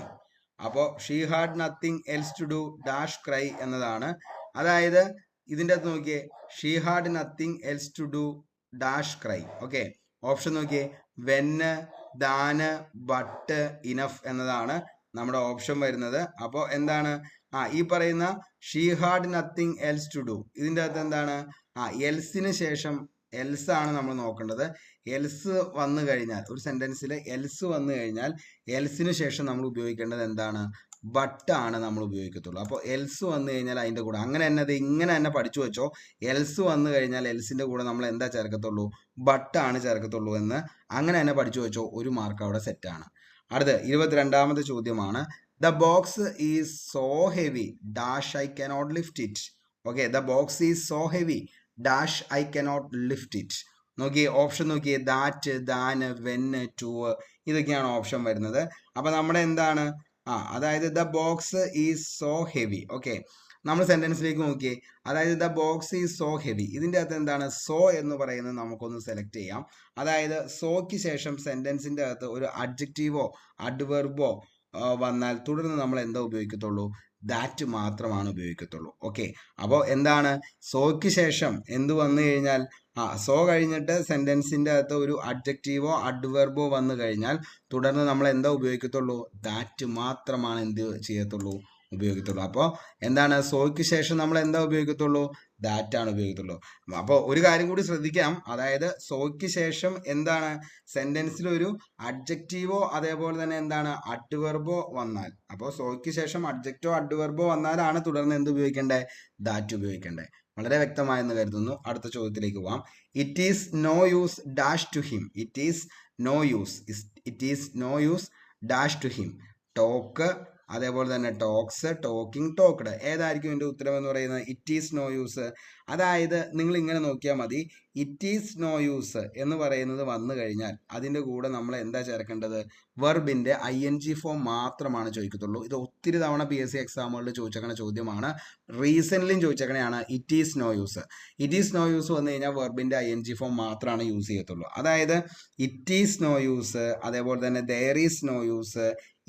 അപ്പോൾ she had nothing else to do dash cry എന്നതാണ്. അതായത് ഇതിൻ്റെ അകത്ത് നോക്കിയേ, she had nothing else to do dash cry. Okay, option നോക്കിയേ, when, than, but, enough എന്നതാണ് നമ്മുടെ option വരുന്നത്. അപ്പോൾ എന്താണ്, ഈ പറയുന്ന she had nothing else to do ഇതിൻ്റെ അകത്ത് എന്താണ്, എൽസിന് ശേഷം എൽസ് ആണ് നമ്മൾ നോക്കേണ്ടത്. എൽസ് വന്നു കഴിഞ്ഞാൽ ഒരു സെന്റൻസിൽ എൽസ് വന്നു കഴിഞ്ഞാൽ എൽസിന് ശേഷം നമ്മൾ ഉപയോഗിക്കേണ്ടത് എന്താണ്, ബട്ടാണ് നമ്മൾ ഉപയോഗിക്കത്തുള്ളൂ. അപ്പോൾ എൽസ് വന്നു കഴിഞ്ഞാൽ അതിൻ്റെ കൂടെ അങ്ങനെ തന്നെ ഇങ്ങനെ തന്നെ പഠിച്ചു വെച്ചോ. എൽസ് വന്നു കഴിഞ്ഞാൽ എൽസിൻ്റെ കൂടെ നമ്മൾ എന്താ ചേർക്കത്തുള്ളൂ, ബട്ടാണ് ചേർക്കത്തുള്ളൂ എന്ന് അങ്ങനെ തന്നെ പഠിച്ചു വെച്ചോ. ഒരു മാർക്ക് അവിടെ സെറ്റാണ്. അടുത്ത് 22ാമത്തെ ചോദ്യമാണ്. The box is so heavy dash I cannot lift it. Okay, the box is so heavy dash I cannot lift it. നോക്കിയേ, ഓപ്ഷൻ നോക്കിയേ, ദാറ്റ്, ദാന്, വെന്ന്, ടു, ഇതൊക്കെയാണ് ഓപ്ഷൻ വരുന്നത്. അപ്പൊ നമ്മുടെ എന്താണ്, അതായത് the box is so heavy. Okay, നമ്മൾ സെന്റൻസിലേക്ക് നോക്കിയേ, അതായത് the box is so heavy. ഇതിൻ്റെ അകത്ത് എന്താണ്, സോ എന്ന് പറയുന്നത് നമുക്കൊന്ന് സെലക്ട് ചെയ്യാം. അതായത് സോയ്ക്ക് ശേഷം സെന്റൻസിന്റെ അകത്ത് ഒരു അഡ്ജക്റ്റീവോ അഡ്വെർബോ വന്നാൽ തുടർന്ന് നമ്മൾ എന്താ ഉപയോഗിക്കത്തുള്ളൂ, ദാറ്റ് മാത്രമാണ് ഉപയോഗിക്കത്തുള്ളൂ. ഓക്കെ, അപ്പോൾ എന്താണ്, സോയ്ക്ക് ശേഷം എന്ത് വന്നു കഴിഞ്ഞാൽ, സോ കഴിഞ്ഞിട്ട് സെന്റൻസിന്റെ അകത്ത് ഒരു അഡ്ജക്റ്റീവോ അഡ്വെർബോ വന്നു കഴിഞ്ഞാൽ തുടർന്ന് നമ്മൾ എന്താ ഉപയോഗിക്കത്തുള്ളൂ, ദാറ്റ് മാത്രമാണ് എന്ത് ചെയ്യത്തുള്ളൂ, ഉപയോഗിക്കത്തുള്ളൂ. അപ്പോൾ എന്താണ്, സോയ്ക്ക് ശേഷം നമ്മൾ എന്താ ഉപയോഗിക്കത്തുള്ളൂ, ദാറ്റ് ആണ് ഉപയോഗിക്കത്തുള്ളൂ. അപ്പോൾ ഒരു കാര്യം കൂടി ശ്രദ്ധിക്കാം, അതായത് സോയ്ക്ക് ശേഷം എന്താണ്, സെന്റൻസിൽ ഒരു അഡ്ജക്റ്റീവോ അതേപോലെ തന്നെ എന്താണ് അഡ്വെർബോ വന്നാൽ, അപ്പോൾ സോയ്ക്ക് ശേഷം അഡ്ജക്റ്റോ അഡ്വെർബോ വന്നാലാണ് തുടർന്ന് എന്ത് ഉപയോഗിക്കേണ്ടത്, ദാറ്റ് ഉപയോഗിക്കേണ്ടത്. വളരെ വ്യക്തമായെന്ന് കരുതുന്നു. അടുത്ത ചോദ്യത്തിലേക്ക് പോവാം. It is no use dash to him. It is no use dash to him. Talk, അതേപോലെ തന്നെ ടോക്സ്, ടോക്കിംഗ്, ടോക്ക്ഡ്. ഏതായിരിക്കും ഇതിന്റെ ഉത്തരം എന്ന് പറയുന്നത്? It is no use. അതായത് നിങ്ങൾ ഇങ്ങനെ നോക്കിയാൽ മതി. ഇറ്റ് ഈസ് നോ യൂസ് എന്ന് പറയുന്നത് വന്നു കഴിഞ്ഞാൽ അതിന്റെ കൂടെ നമ്മൾ എന്താ ചേർക്കേണ്ടത്? വെർബിന്റെ ING ഫോം മാത്രമാണ് ചോദിക്കത്തുള്ളൂ. ഇത് ഒത്തിരി തവണ PSC എക്സാമുകളിൽ ചോദിച്ചേക്കണ ചോദ്യമാണ്. റീസെന്റ്ലിയും ചോദിച്ചേക്കണയാണ് it is no use. It is no use വന്നു കഴിഞ്ഞാൽ വെർബിന്റെ ING ഫോം മാത്രമാണ് യൂസ് ചെയ്യത്തുള്ളൂ. അതായത് ഇറ്റ് ഈസ് നോ യൂസ്, അതേപോലെ തന്നെ there is no use,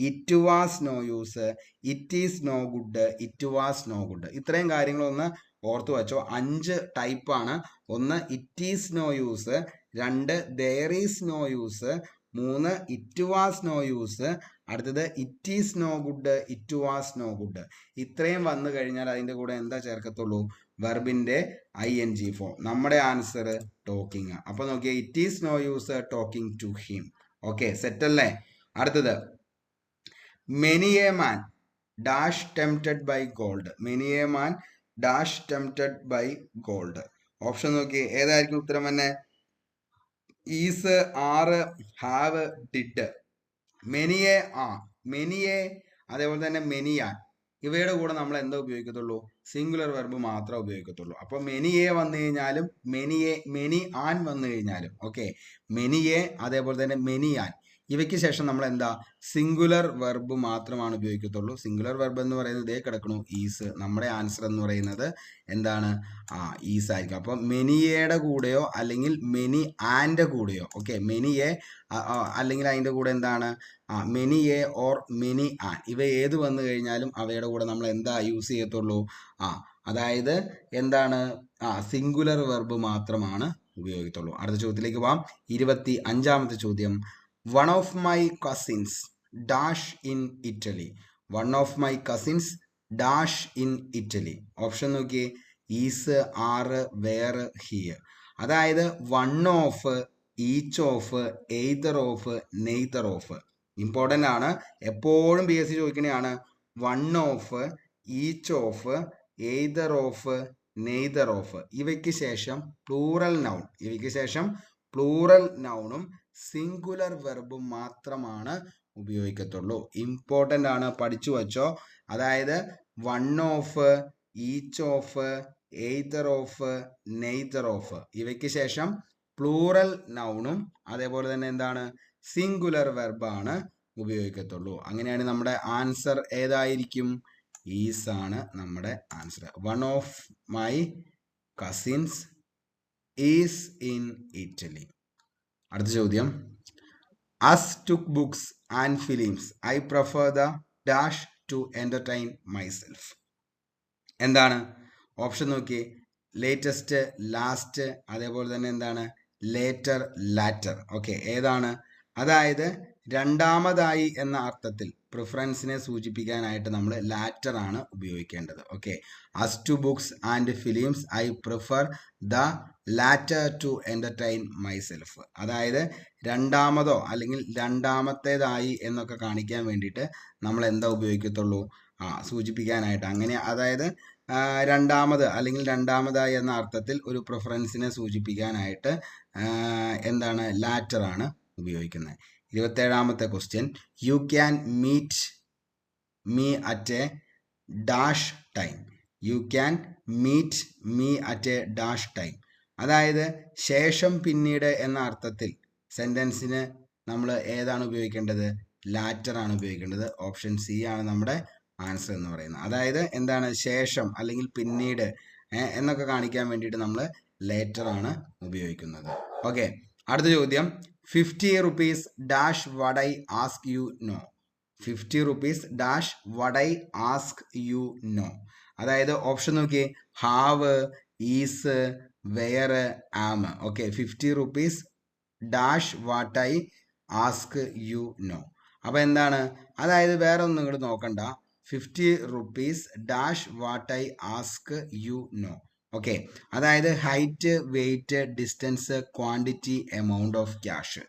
it was no use, it is no good, it was no good. ഇത്രയും കാര്യങ്ങളൊന്ന് ഓർത്തു വെച്ചോ. 5 ടൈപ്പാണ്. 1 it is no use, 2 there is no use, 3 it was no use, അടുത്തത് it is no good, it was no good. ഇത്രയും വന്നു കഴിഞ്ഞാൽ അതിൻ്റെ കൂടെ എന്താ ചേർക്കത്തുള്ളൂ? വെർബിന്റെ ING ഫോം. നമ്മുടെ ആൻസർ ടോക്കിംഗ്. അപ്പൊ നോക്കിയാൽ it is no use talking to him. Okay, set അല്ലേ? അടുത്തത് many a man dash tempted by gold. Many a man dash tempted by gold. Option നോക്കി, ഏതായിരിക്കും ഉത്തരം തന്നെ? ഈസ്, ആറ്, ഹാവ്, ഡിഡ്. മെനിയെ മെനിയെ അതേപോലെ തന്നെ മെനിയാൻ, ഇവയുടെ കൂടെ നമ്മൾ എന്താ ഉപയോഗിക്കത്തുള്ളൂ? സിംഗുലർ വെർബ് മാത്രമേ ഉപയോഗിക്കത്തുള്ളൂ. അപ്പൊ മെനിയെ വന്നു കഴിഞ്ഞാലും മെനി ആൻ വന്നു കഴിഞ്ഞാലും ഓക്കെ, മെനിയെ അതേപോലെ തന്നെ മെനിയാൻ, ഇവയ്ക്ക് ശേഷം നമ്മൾ എന്താ? സിംഗുലർ വെർബ് മാത്രമാണ് ഉപയോഗിക്കത്തുള്ളൂ. സിംഗുലർ വെർബ് എന്ന് പറയുന്നത് ഇതേ കിടക്കണു, ഈസ്. നമ്മുടെ ആൻസർ എന്ന് പറയുന്നത് എന്താണ്? ഈസ് ആയിരിക്കും. അപ്പം മെനിയയുടെ കൂടെയോ അല്ലെങ്കിൽ മെനി ആൻ്റെ കൂടെയോ ഓക്കെ, മെനിയെ അല്ലെങ്കിൽ അതിൻ്റെ കൂടെ എന്താണ്? മെനിയെ ഓർ മെനി ആൻ, ഇവ ഏത് വന്നു കഴിഞ്ഞാലും അവയുടെ കൂടെ നമ്മൾ എന്താ യൂസ് ചെയ്യത്തുള്ളൂ? അതായത് എന്താണ്? സിംഗുലർ വെർബ് മാത്രമാണ് ഉപയോഗിക്കത്തുള്ളൂ. അടുത്ത ചോദ്യത്തിലേക്ക് പോവാം. 25ാമത്തെ ചോദ്യം. One of my cousins dash in Italy. One of my cousins dash in Italy. Option നോക്കിയേ, ഈസ്, ആറ്, വേർ, ഹിയർ. അതായത് one of, each of, either of, neither of. Important ആണ്, എപ്പോഴും PSC ചോദിക്കണതാണ്. One of, each of, either of, neither of. ഇവയ്ക്ക് ശേഷം plural noun, ഇവയ്ക്ക് ശേഷം plural നൗണും singular വെർബും മാത്രമാണ് ഉപയോഗിക്കത്തുള്ളൂ. ഇമ്പോർട്ടൻ്റ് ആണ്, പഠിച്ചു വച്ചോ. അതായത് one of, each of, either of, neither of, ഇവയ്ക്ക് ശേഷം പ്ലൂറൽ നൗണും അതേപോലെ തന്നെ എന്താണ്? സിംഗുലർ വെർബാണ് ഉപയോഗിക്കത്തുള്ളൂ. അങ്ങനെയാണ് നമ്മുടെ ആൻസർ ഏതായിരിക്കും? ഈസ് ആണ് നമ്മുടെ answer. One of my cousins is in Italy. അടുത്ത ചോദ്യം. As took books and films I prefer the dash to entertain myself. എന്താണ്? ഓപ്ഷൻ നോക്കി, ലേറ്റസ്റ്റ്, ലാസ്റ്റ്, അതേപോലെ തന്നെ എന്താണ്? Later, lateral. ഓക്കെ, ഏതാണ്? അതായത് രണ്ടാമതായി എന്ന അർത്ഥത്തിൽ പ്രിഫറൻസിനെ സൂചിപ്പിക്കാനായിട്ട് നമ്മൾ ലാറ്റർ ആണ് ഉപയോഗിക്കേണ്ടത്. Okay, as to books and films I prefer the latter to entertain myself. അതായത് രണ്ടാമതോ അല്ലെങ്കിൽ രണ്ടാമത്തേതായി എന്നൊക്കെ കാണിക്കാൻ വേണ്ടിയിട്ട് നമ്മൾ എന്താ ഉപയോഗിക്കത്തുള്ളൂ? സൂചിപ്പിക്കാനായിട്ട്. അങ്ങനെ അതായത് രണ്ടാമത് അല്ലെങ്കിൽ രണ്ടാമതായി എന്ന അർത്ഥത്തിൽ ഒരു പ്രിഫറൻസിനെ സൂചിപ്പിക്കാനായിട്ട് എന്താണ്? ലാറ്റർ ആണ് ഉപയോഗിക്കുന്നത്. 27ാമത്തെ question. You can meet me at a dash time. You can meet me at a dash time. അതായത് ശേഷം, പിന്നീട് എന്ന അർത്ഥത്തിൽ സെന്റൻസിന് നമ്മൾ ഏതാണ് ഉപയോഗിക്കേണ്ടത്? ലാറ്റർ ആണ് ഉപയോഗിക്കേണ്ടത്. ഓപ്ഷൻ സി ആണ് നമ്മുടെ ആൻസർ എന്ന് പറയുന്നത്. അതായത് എന്താണ്? ശേഷം അല്ലെങ്കിൽ പിന്നീട് എന്നൊക്കെ കാണിക്കാൻ വേണ്ടിയിട്ട് നമ്മൾ ലേറ്റർ ആണ് ഉപയോഗിക്കുന്നത്. ഓക്കെ, അടുത്ത ചോദ്യം. 50 rupees dash what I ask you no. 50 rupees dash what I ask you no. അതായത് ഓപ്ഷൻ നോക്കിയേ, have, is, were, am. Okay, 50 rupees dash what I ask you no. അപ്പൊ എന്താണ്? അതായത് വേറെ ഒന്നും ഇങ്ങോട്ട് നോക്കണ്ട. 50 rupees dash what I ask you no. Okay, അതായത് height, weight, distance, quantity, amount of cash.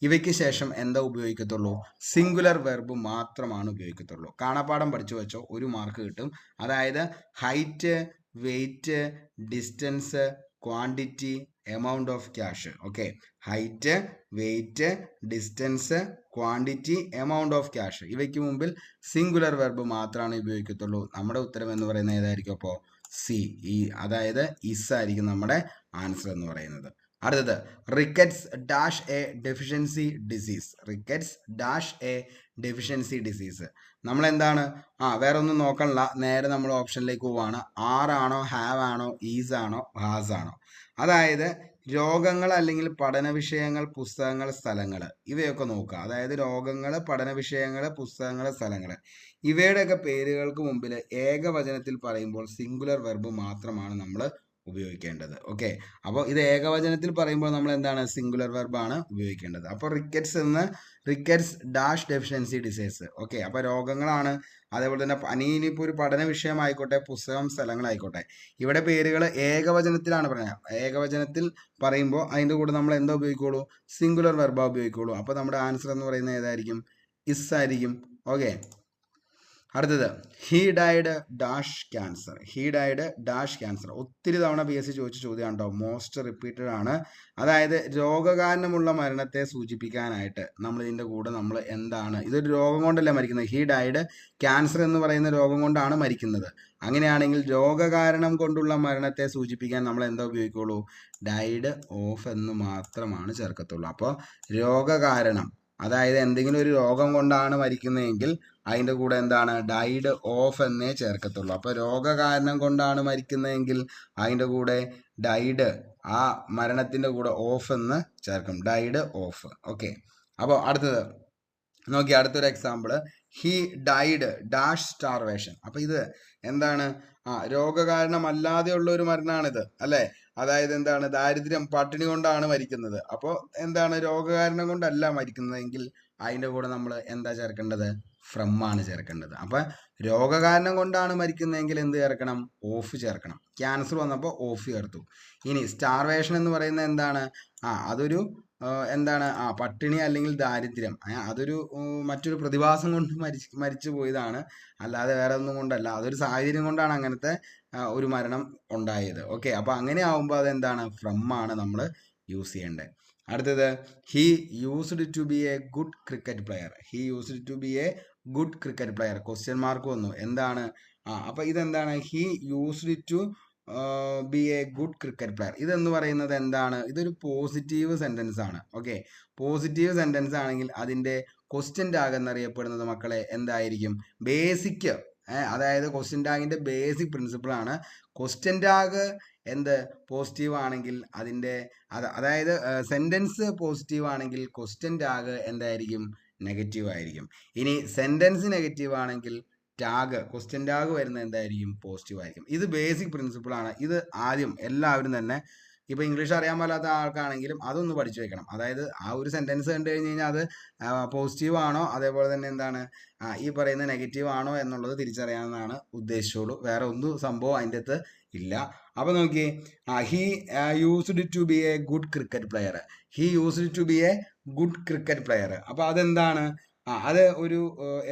ഇവയ്ക്ക് ശേഷം എന്താ ഉപയോഗിക്കത്തുള്ളൂ? സിംഗുലർ വെർബ് മാത്രമാണ് ഉപയോഗിക്കത്തുള്ളൂ. കാണാപ്പാഠം പഠിച്ചു വെച്ചോ, 1 മാർക്ക് കിട്ടും. അതായത് height, weight, distance, quantity, amount of cash. Okay, height, weight, distance, quantity, amount of cash, ഇവയ്ക്ക് മുമ്പിൽ സിംഗുലർ വെർബ് മാത്രമാണ് ഉപയോഗിക്കത്തുള്ളൂ. നമ്മുടെ ഉത്തരം എന്ന് പറയുന്നത് ഏതായിരിക്കും? അപ്പോൾ സി, ഈ അതായത് ഇസ് ആയിരിക്കും നമ്മുടെ ആൻസർ എന്ന് പറയുന്നത്. അടുത്തത്, rickets dash A deficiency disease. Rickets dash A deficiency disease. നമ്മൾ എന്താണ്, വേറെ ഒന്നും നോക്കണില്ല, നേരെ നമ്മൾ ഓപ്ഷനിലേക്ക് പോവാണ്. ആണോ, ഹാവ് ആണോ, ഈസ് ആണോ, ഹാസ് ആണോ? അതായത് രോഗങ്ങൾ അല്ലെങ്കിൽ പഠന വിഷയങ്ങൾ, പുസ്തകങ്ങൾ, സ്ഥലങ്ങൾ, ഇവയൊക്കെ നോക്കുക. അതായത് രോഗങ്ങൾ, പഠന വിഷയങ്ങൾ, പുസ്തകങ്ങൾ, സ്ഥലങ്ങൾ, ഇവയുടെയൊക്കെ പേരുകൾക്ക് മുമ്പിൽ ഏകവചനത്തിൽ പറയുമ്പോൾ സിംഗുലർ വെർബ് മാത്രമാണ് നമ്മൾ ഉപയോഗിക്കേണ്ടത്. ഓക്കെ, അപ്പോൾ ഇത് ഏകവചനത്തിൽ പറയുമ്പോൾ നമ്മൾ എന്താണ്, സിംഗുലർ വെർബാണ് ഉപയോഗിക്കേണ്ടത്. അപ്പോൾ rickets dash deficiency disease. Okay, അപ്പോൾ രോഗങ്ങളാണ്. അതേപോലെ തന്നെ ഇനിയിപ്പോൾ ഒരു പഠന വിഷയമായിക്കോട്ടെ, പുസ്തകം, സ്ഥലങ്ങളായിക്കോട്ടെ, ഇവിടെ പേരുകൾ ഏകവചനത്തിലാണ് പറയുന്നത്. ഏകവചനത്തിൽ പറയുമ്പോൾ അതിൻ്റെ കൂടെ നമ്മൾ എന്താ ഉപയോഗിക്കുള്ളൂ? സിംഗുലർ വെർബ ഉപയോഗിക്കുള്ളൂ. അപ്പോൾ നമ്മുടെ ആൻസർ എന്ന് പറയുന്നത് ഏതായിരിക്കും? ഇസ് ആയിരിക്കും. ഓക്കെ, അടുത്തത്, he died dash cancer. He died dash cancer. ഒത്തിരി തവണ PSC ചോദിച്ച ചോദ്യമാണ് കേട്ടോ, മോസ്റ്റ് റിപ്പീറ്റഡ് ആണ്. അതായത് രോഗകാരണമുള്ള മരണത്തെ സൂചിപ്പിക്കാനായിട്ട് നമ്മൾ ഇതിൻ്റെ കൂടെ നമ്മൾ എന്താണ്, ഇതൊരു രോഗം കൊണ്ടല്ല മരിക്കുന്നത്. ഹീ ഡൈഡ് ക്യാൻസർ എന്ന് പറയുന്ന രോഗം കൊണ്ടാണ് മരിക്കുന്നത്. അങ്ങനെയാണെങ്കിൽ രോഗകാരണം കൊണ്ടുള്ള മരണത്തെ സൂചിപ്പിക്കാൻ നമ്മൾ എന്താ ഉപയോഗിക്കുള്ളൂ? ഡൈഡ് ഓഫ് എന്ന് മാത്രമാണ് ചേർക്കത്തുള്ളൂ. അപ്പോൾ രോഗകാരണം, അതായത് എന്തെങ്കിലും ഒരു രോഗം കൊണ്ടാണ് മരിക്കുന്നതെങ്കിൽ അതിൻ്റെ കൂടെ എന്താണ്? ഡൈഡ് ഓഫ് എന്നേ ചേർക്കത്തുള്ളൂ. അപ്പോൾ രോഗകാരണം കൊണ്ടാണ് മരിക്കുന്നതെങ്കിൽ അതിൻ്റെ കൂടെ ഡൈഡ്, ആ മരണത്തിൻ്റെ കൂടെ ഓഫ് എന്ന് ചേർക്കും, ഡൈഡ് ഓഫ്. ഓക്കെ, അപ്പോൾ അടുത്തത് നോക്കി, അടുത്തൊരു example, he died dash starvation. അപ്പോൾ ഇത് എന്താണ്? രോഗകാരണമല്ലാതെയുള്ള ഒരു മരണമാണിത്, അല്ലേ? അതായത് എന്താണ്? ദാരിദ്ര്യം, പട്ടിണി കൊണ്ടാണ് മരിക്കുന്നത്. അപ്പോൾ എന്താണ്? രോഗകാരണം കൊണ്ടല്ല മരിക്കുന്നതെങ്കിൽ അതിൻ്റെ കൂടെ നമ്മൾ എന്താ ചേർക്കേണ്ടത്? ഫ്രം ആണ് ചേർക്കേണ്ടത്. അപ്പം രോഗകാരണം കൊണ്ടാണ് മരിക്കുന്നതെങ്കിൽ എന്ത് ചേർക്കണം? ഓഫ് ചേർക്കണം. ക്യാൻസർ വന്നപ്പോൾ ഓഫ് ചേർത്തു. ഇനി സ്റ്റാർവേഷൻ എന്ന് പറയുന്നത് എന്താണ്? അതൊരു എന്താണ്? പട്ടിണി അല്ലെങ്കിൽ ദാരിദ്ര്യം, അതൊരു മറ്റൊരു പ്രതിഭാസം കൊണ്ട് മരിച്ചു പോയതാണ്, അല്ലാതെ വേറെ ഒന്നും കൊണ്ടല്ല. അതൊരു സാഹചര്യം കൊണ്ടാണ് അങ്ങനത്തെ ഒരു മരണം ഉണ്ടായത്. ഓക്കെ, അപ്പോൾ അങ്ങനെ ആവുമ്പോൾ അതെന്താണ്? ഫ്രം ആണ് നമ്മൾ യൂസ് ചെയ്യേണ്ടത്. അടുത്തത്, he used to be a good cricket player. He used to be a good cricket player. Question mark വന്നു. എന്താണ്? അപ്പോൾ ഇതെന്താണ്? He used to be a good cricket player. ഇതെന്ന് പറയുന്നത് എന്താണ്? ഇതൊരു പോസിറ്റീവ് സെന്റൻസ് ആണ്. ഓക്കെ, പോസിറ്റീവ് സെന്റൻസ് ആണെങ്കിൽ അതിൻ്റെ ക്വസ്റ്റ്യൻ ടാഗ് എന്നറിയപ്പെടുന്നത് മക്കളെ എന്തായിരിക്കും? ബേസിക്, അതായത് ക്വസ്റ്റ്യൻ ടാഗിൻ്റെ ബേസിക് പ്രിൻസിപ്പിൾ ആണ്. ക്വസ്റ്റ്യൻ ടാഗ് എന്ത് പോസിറ്റീവ് ആണെങ്കിൽ അതിൻ്റെ അതായത് സെന്റൻസ് പോസിറ്റീവ് ആണെങ്കിൽ ക്വസ്റ്റ്യൻ ടാഗ് എന്തായിരിക്കും? നെഗറ്റീവ് ആയിരിക്കും. ഇനി സെന്റൻസ് നെഗറ്റീവ് ആണെങ്കിൽ ടാഗ്, ക്വസ്റ്റ്യൻ ടാഗ് വരുന്നത് എന്തായിരിക്കും? പോസിറ്റീവ് ആയിരിക്കും. ഇത് ബേസിക് പ്രിൻസിപ്പിൾ ആണ്. ഇത് ആദ്യം എല്ലാവരും തന്നെ, ഇപ്പോൾ ഇംഗ്ലീഷ് അറിയാൻ പാടാത്ത ആൾക്കാണെങ്കിലും അതൊന്ന് പഠിച്ചു വെക്കണം. അതായത് ആ ഒരു സെന്റൻസ് കണ്ടു കഴിഞ്ഞ് കഴിഞ്ഞാൽ അത് പോസിറ്റീവ് ആണോ, അതേപോലെ തന്നെ എന്താണ് ഈ പറയുന്ന നെഗറ്റീവ് ആണോ എന്നുള്ളത് തിരിച്ചറിയാമെന്നാണ് ഉദ്ദേശിച്ചോളൂ. വേറെ ഒന്നും സംഭവം അതിൻ്റെ അകത്ത് ഇല്ല. അപ്പോൾ നോക്കിയേ, he used to be a good cricket player. He used to be a good cricket player. അപ്പോൾ അതെന്താണ്? അത് ഒരു